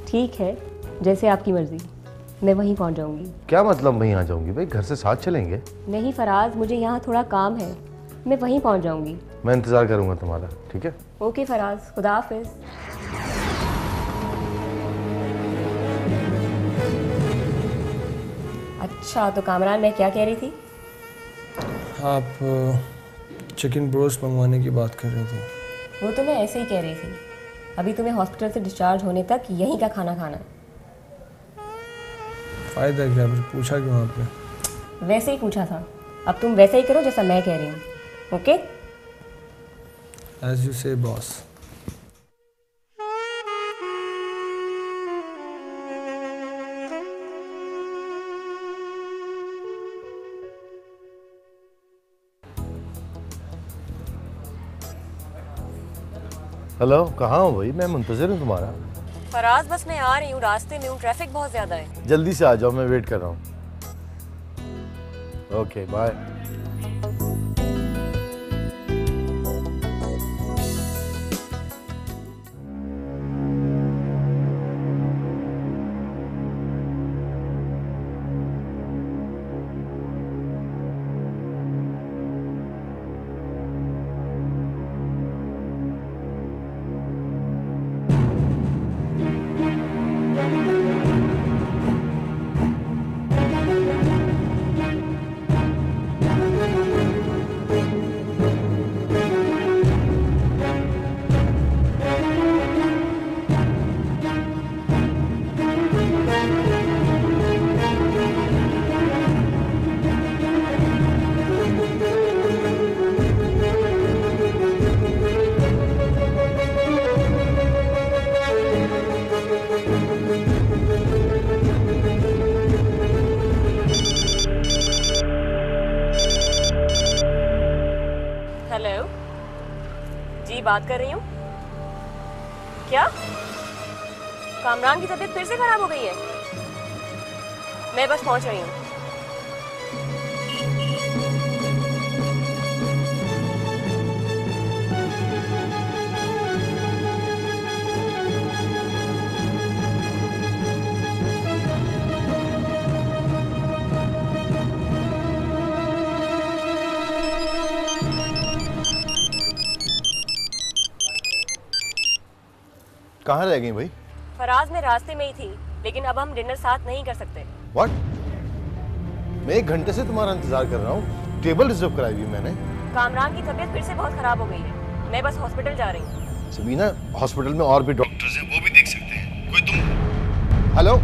ठीक है, जैसे आपकी मर्जी, मैं वहीं पहुंच जाऊंगी। क्या मतलब वहीं आ जाऊंगी भाई? घर से साथ चलेंगे। नहीं फराज, मुझे यहाँ थोड़ा काम है, मैं वहीं पहुंच जाऊंगी। मैं इंतज़ार करूंगा तुम्हारा, ठीक है? ओके फराज, खुदा हाफिज। अच्छा तो कामरान, मैं क्या कह रही थी? आप चिकन ब्रोस्ट मंगवाने की बात कर रहे थे। वो तो मैं ऐसे ही कह रही थी। अभी तुम्हें हॉस्पिटल से डिस्चार्ज होने तक यहीं का खाना खाना है। फ़ायदा क्या? फिर पूछा क्यों आपने? वैसे ही पूछा था, अब तुम वैसे ही करो जैसा मैं कह रही हूँ, ओके? एज यू से बॉस। हेलो, कहाँ हो भाई? मैं मुंतज़िर हूँ तुम्हारा। फराज बस मैं आ रही हूँ, रास्ते में हूँ, ट्रैफिक बहुत ज़्यादा है। जल्दी से आ जाओ, मैं वेट कर रहा हूँ। Okay bye. हेलो जी, बात कर रही हूँ। क्या कामरान की तबीयत फिर से खराब हो गई है? मैं बस पहुंच रही हूँ। कहाँ रह गई भाई? फराज मैं रास्ते में ही थी, लेकिन अब हम डिनर साथ नहीं कर सकते। व्हाट? मैं 1 घंटे से तुम्हारा इंतजार कर रहा हूँ। टेबल रिजर्व कराई हुई मैंने। कामरान की तबीयत फिर से बहुत खराब हो गई है, मैं बस हॉस्पिटल जा रही हूँ। सबीना, हॉस्पिटल में और भी डॉक्टर्स हैं, वो भी देख सकते हैं। कोई तुम... हेलो?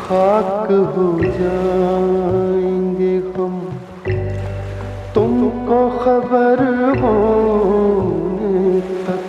खाक हो जाएंगे हम तुमको खबर होने तक।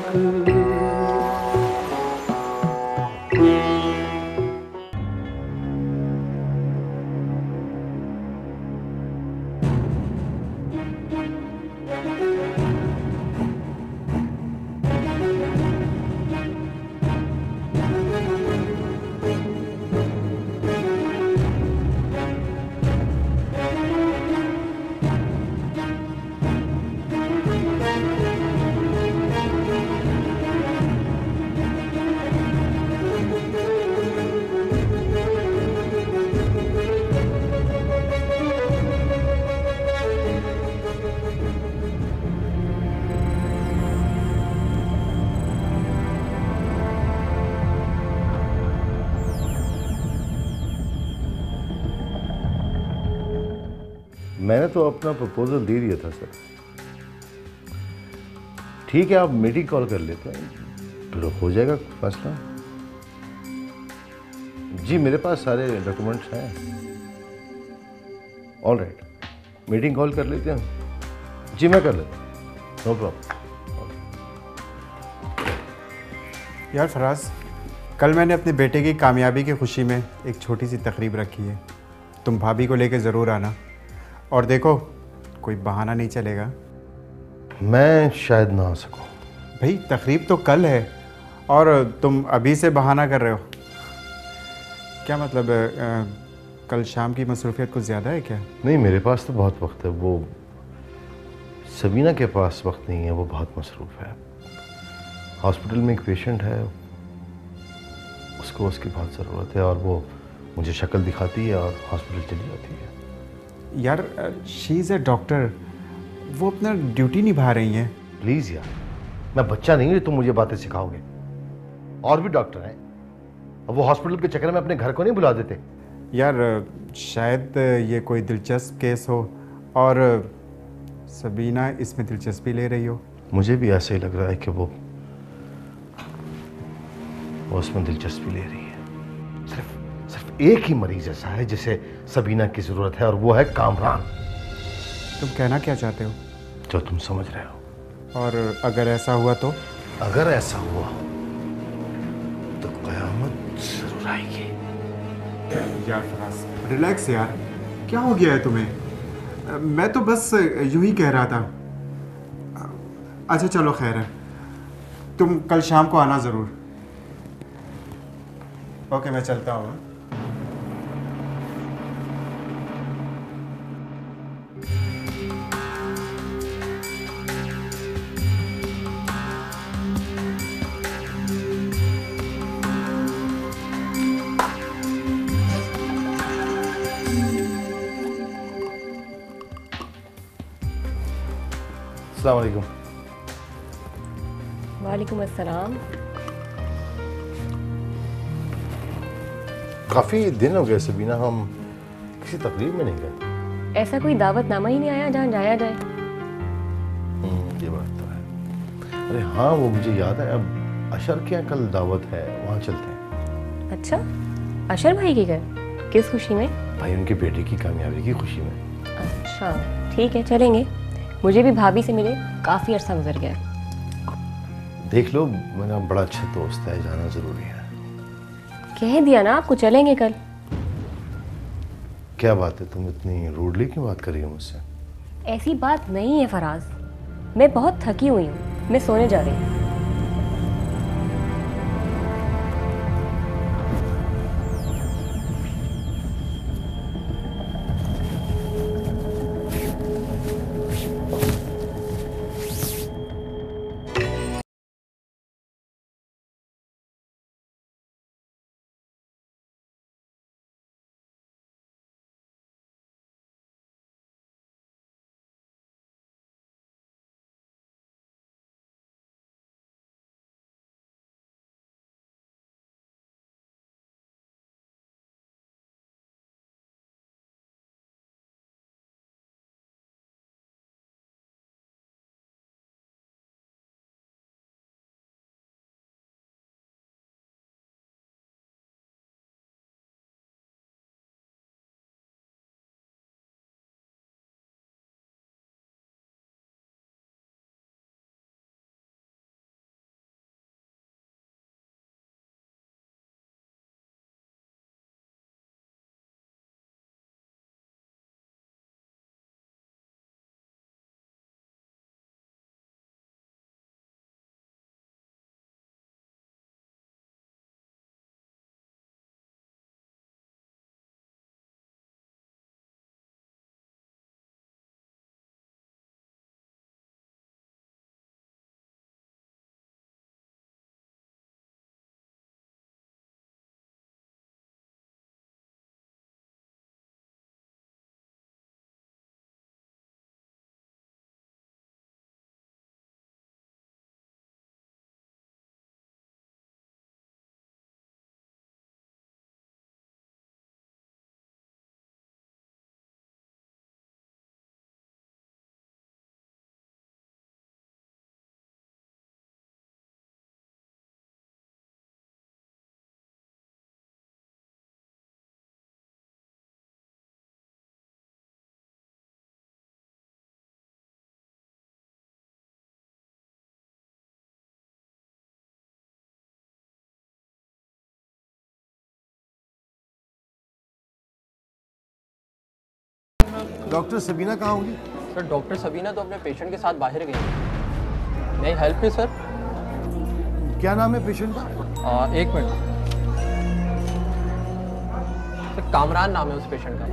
मैंने तो अपना प्रपोजल दे दिया था सर। ठीक है, आप मीटिंग कॉल कर लेते हैं, फिर हो जाएगा फैसला। जी मेरे पास सारे डॉक्यूमेंट्स हैं। ऑल राइट, मीटिंग कॉल कर लेते हैं। जी मैं कर लेता हूँ, नो प्रॉब्लम। यार फराज, कल मैंने अपने बेटे की कामयाबी की खुशी में एक छोटी सी तकरीब रखी है। तुम भाभी को लेकर ज़रूर आना, और देखो कोई बहाना नहीं चलेगा। मैं शायद ना आ सकूं। भाई तकरीब तो कल है और तुम अभी से बहाना कर रहे हो। क्या मतलब कल शाम की मसरूफियत कुछ ज़्यादा है क्या? नहीं, मेरे पास तो बहुत वक्त है। वो सबीना के पास वक्त नहीं है, वो बहुत मसरूफ़ है। हॉस्पिटल में एक पेशेंट है, उसको उसकी बहुत ज़रूरत है, और वो मुझे शक्ल दिखाती है और हॉस्पिटल चली जाती है। यार शी इज़ ए डॉक्टर, वो अपना ड्यूटी निभा रही हैं। प्लीज़ यार, मैं बच्चा नहीं हूँ तुम मुझे बातें सिखाओगे। और भी डॉक्टर हैं, अब वो हॉस्पिटल के चक्कर में अपने घर को नहीं बुला देते। यार शायद ये कोई दिलचस्प केस हो और सबीना इसमें दिलचस्पी ले रही हो। मुझे भी ऐसा ही लग रहा है कि वो उसमें दिलचस्पी ले रही है। सिर्फ एक ही मरीज ऐसा है जिसे सबीना की ज़रूरत है, और वो है कामरान। तुम कहना क्या चाहते हो? जो तुम समझ रहे हो। और अगर ऐसा हुआ तो? अगर ऐसा हुआ तो क़यामत जरूर आएगी। यार फराज, रिलैक्स यार, क्या हो गया है तुम्हें? मैं तो बस यूं ही कह रहा था। अच्छा चलो खैर है, तुम कल शाम को आना ज़रूर। ओके, मैं चलता हूँ। अस्सलाम वालेकुम। वालेकुम अस्सलाम। काफ़ी दिन हो गए सबीना, हम किसी तकरीब में नहीं गए। ऐसा कोई दावतनामा ही नहीं आया जहाँ जाया जाए? ये बात तो है। अरे हाँ, वो मुझे याद है, अब अशर के यहाँ कल दावत है, वहाँ चलते हैं। अच्छा, अशर भाई की घर? किस खुशी में? भाई उनके बेटे की कामयाबी की खुशी में। अच्छा ठीक है, चलेंगे। मुझे भी भाभी से मिले काफ़ी अर्सा गुजर गया। देख लो, मेरा बड़ा अच्छा दोस्त है, जाना ज़रूरी है। कह दिया ना आपको, चलेंगे कल। क्या बात है, तुम इतनी रूडली क्यों बात कर रही हो मुझसे? ऐसी बात नहीं है फराज, मैं बहुत थकी हुई हूँ, मैं सोने जा रही हूँ। डॉक्टर सबीना कहाँ होगी? सर डॉक्टर सबीना तो अपने पेशेंट के साथ बाहर गई है। नहीं हेल्प यू सर? क्या नाम है पेशेंट का? एक मिनट। कामरान नाम है उस पेशेंट का।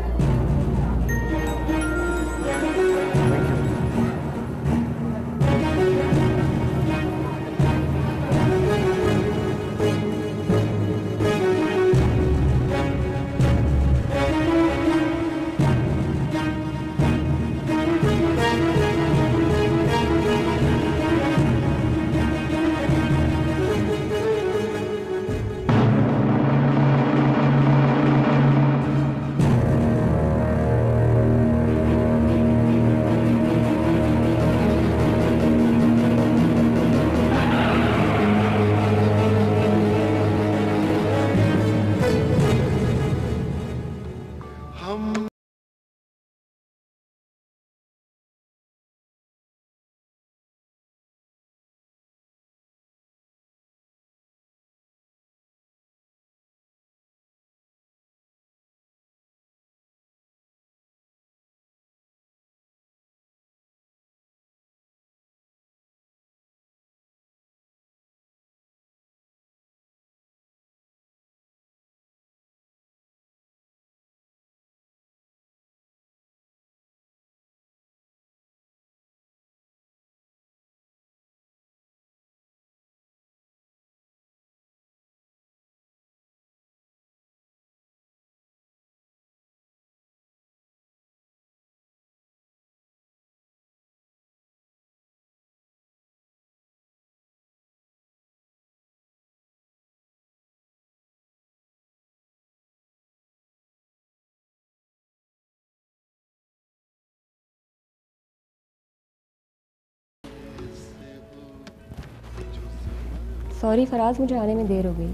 सॉरी फराज, मुझे आने में देर हो गई।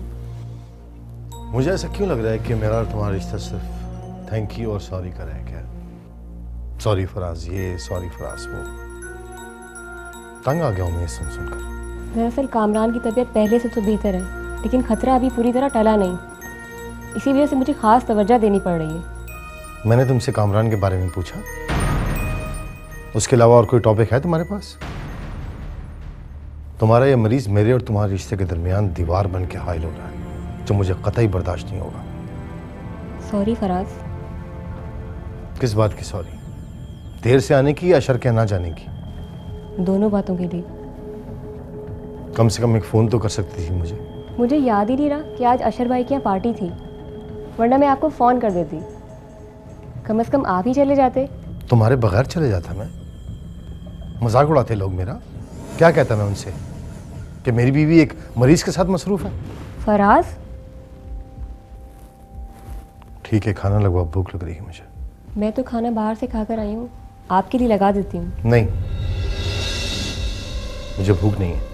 मुझे ऐसा क्यों लग रहा है कि मेरा और तुम्हारा रिश्ता सिर्फ थैंक यू और सॉरी का रह गया? सॉरी फराज ये, सॉरी फराज वो। तंग आ गया हूँ मैं सुन सुनकर। दरअसल कामरान की तबीयत पहले से तो बेहतर है, लेकिन खतरा अभी पूरी तरह टला नहीं। इसी वजह से मुझे खास तवज्जो देनी पड़ रही है। मैंने तुमसे कामरान के बारे में पूछा, उसके अलावा और कोई टॉपिक है तुम्हारे पास? तुम्हारा ये मरीज मेरे और तुम्हारे रिश्ते के दरमियान दीवार बन के हाइल हो रहा है, जो मुझे कतई बर्दाश्त नहीं होगा। सॉरी फराज। किस बात की सॉरी? देर से आने की या अशर के ना जाने की? दोनों बातों के लिए। कम से कम एक फ़ोन तो कर सकती थी मुझे। मुझे याद ही नहीं रहा कि आज अशर भाई की यहाँ पार्टी थी, वरना मैं आपको फ़ोन कर देती। कम से कम आप ही चले जाते। तुम्हारे बगैर चले जाता मैं? मजाक उड़ाते लोग मेरा। क्या कहता मैं उनसे कि मेरी बीवी एक मरीज के साथ मसरूफ है? फराज ठीक है, खाना लगवा, भूख लग रही है मुझे। मैं तो खाना बाहर से खाकर आई हूँ, आपके लिए लगा देती हूँ। नहीं, मुझे भूख नहीं है।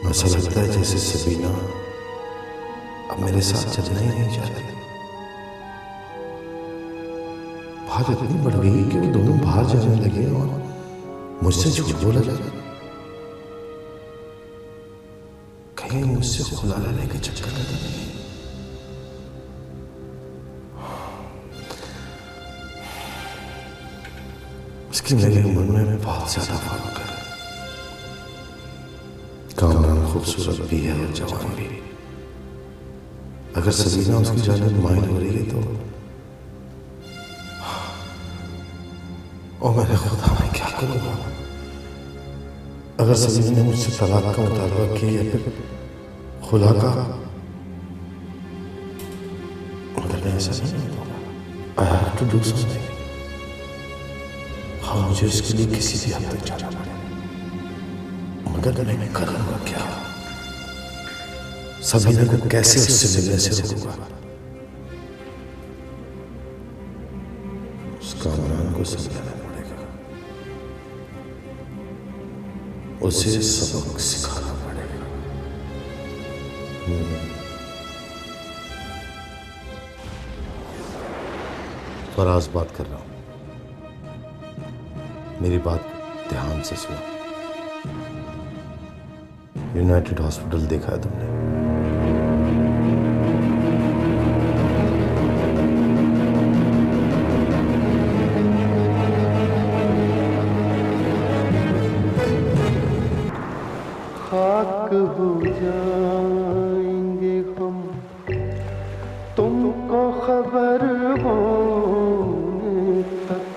ऐसा लगता है जैसे सबीना अब मेरे साथ चलना ही नहीं चाहती। बात इतनी बढ़ गई कि वो दोनों बाहर जाने लगे और मुझसे झूठ बोला जा रहा। कहीं मुझसे खुला लेने के चक्कर में नहीं। इसकी मेरी उम्र में बहुत ज्यादा फर्क है। कामरान खूबसूरत भी है और जवान भी। अगर सबीना उसकी जानिब माइल हो रही है तो ओ मेरे खुदा, मैं क्या करूंगा? अगर सबीना ने मुझसे तलाक का मुतालबा किया या फिर खुला का, मगर मैं ऐसा नहीं करूंगा। I have to do something. हाँ, मुझे इसके लिए किसी भी हद तक जाना पड़ेगा, मगर मैं करूंगा क्या? सबीना को कैसे उससे मिलने से रोकूंगा? उस कामरान को समझाना पड़ेगा, उसे सबक सिखाना पड़ेगा। फराज बात कर रहा हूं, मेरी बात ध्यान से सुनो। यूनाइटेड हॉस्पिटल देखा है तुमने? राख हो जाएंगे हम, तुमको खबर होने तक।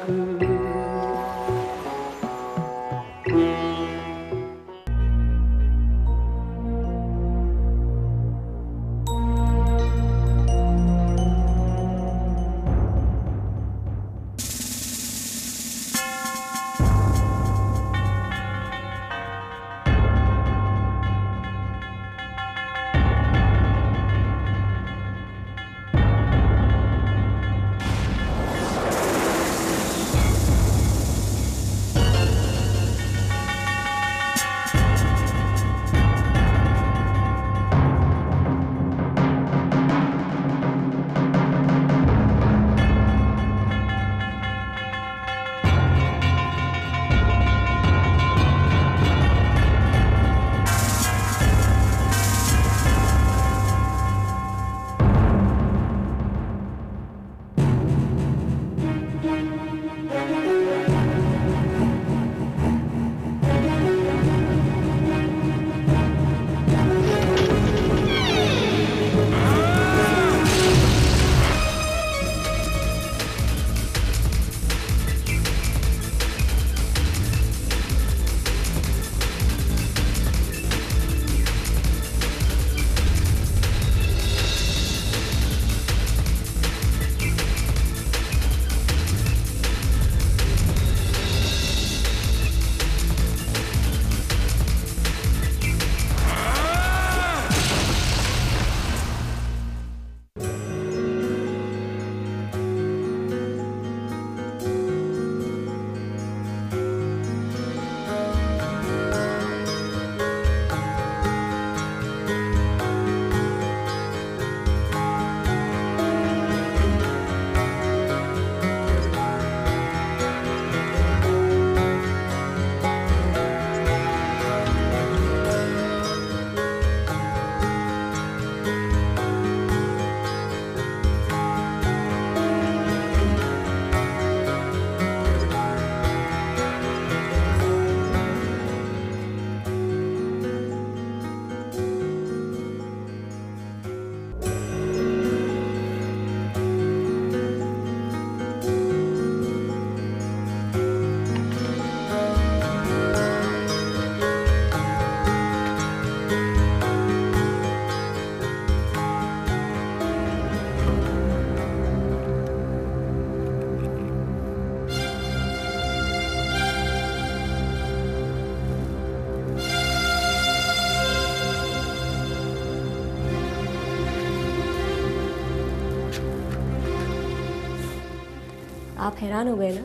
आप हैरान हो गए ना?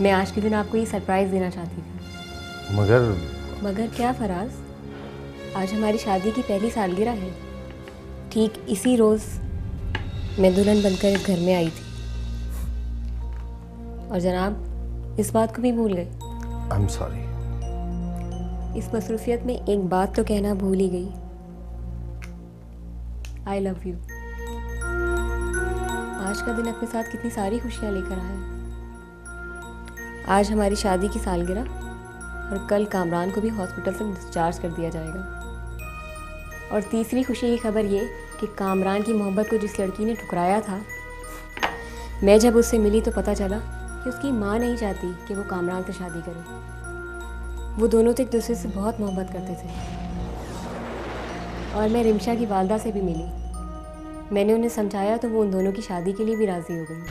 मैं आज के दिन आपको ये सरप्राइज़ देना चाहती थी। मगर क्या फराज? आज हमारी शादी की पहली सालगिरह है। ठीक इसी रोज़ मैं दुल्हन बनकर इस घर में आई थी और जनाब इस बात को भी भूल गए। I am sorry. इस मसरूफियत में एक बात तो कहना भूल ही गई, आई लव यू। आज का दिन अपने साथ कितनी सारी खुशियाँ लेकर आया है। आज हमारी शादी की सालगिरह और कल कामरान को भी हॉस्पिटल से डिस्चार्ज कर दिया जाएगा। और तीसरी खुशी की खबर ये कि कामरान की मोहब्बत को जिस लड़की ने ठुकराया था, मैं जब उससे मिली तो पता चला कि उसकी माँ नहीं चाहती कि वो कामरान से शादी करे। वो दोनों तो एक दूसरे से बहुत मोहब्बत करते थे। और मैं रिमशा की वालदा से भी मिली। मैंने उन्हें समझाया तो वो उन दोनों की शादी के लिए भी राज़ी हो गई।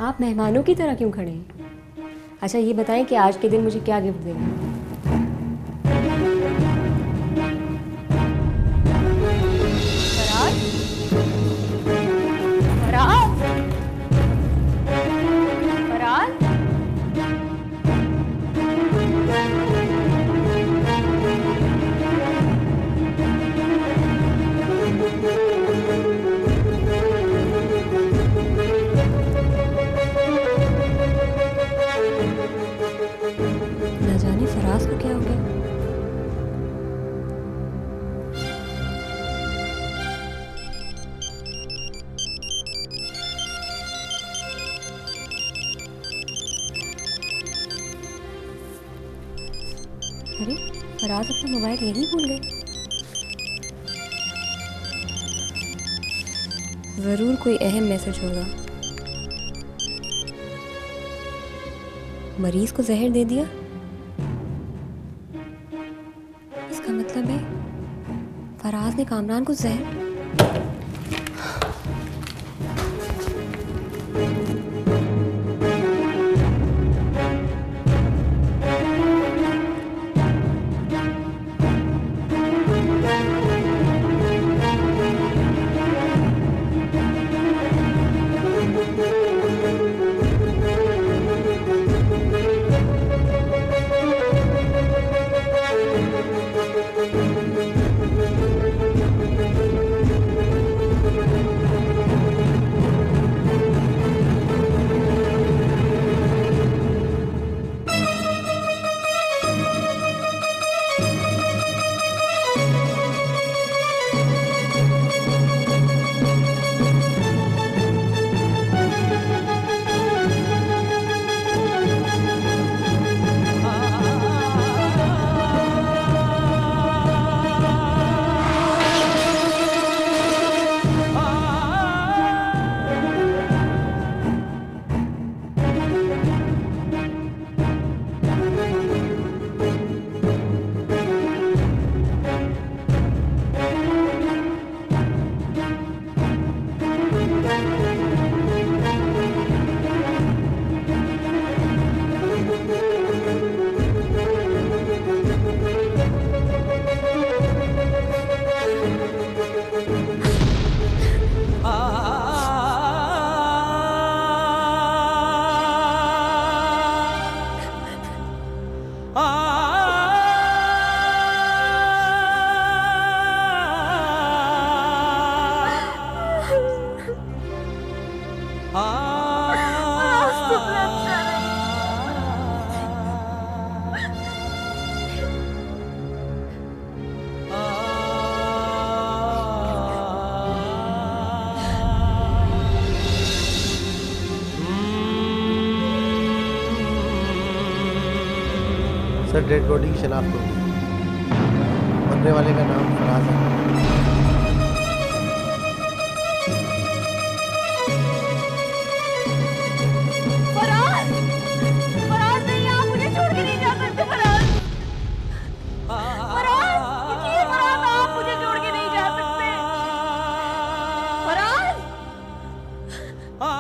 आप मेहमानों की तरह क्यों खड़े हैं? अच्छा ये बताएं कि आज के दिन मुझे क्या गिफ्ट देंगे? न जाने फराज को क्या हो गया। अरे फराज अपना मोबाइल यहीं भूल गए। ज़रूर कोई अहम मैसेज होगा। मरीज को जहर दे दिया, इसका मतलब है फराज ने कामरान को जहर। सर डेड बॉडी की शनाख्त होगी। मरने वाले का नाम फराज है। फराज! फराज नहीं, आप मुझे छोड़ के नहीं जा सकते। फराज! फराज! उठिए फराज, आप मुझे छोड़ के नहीं जा सकते। फराज! आ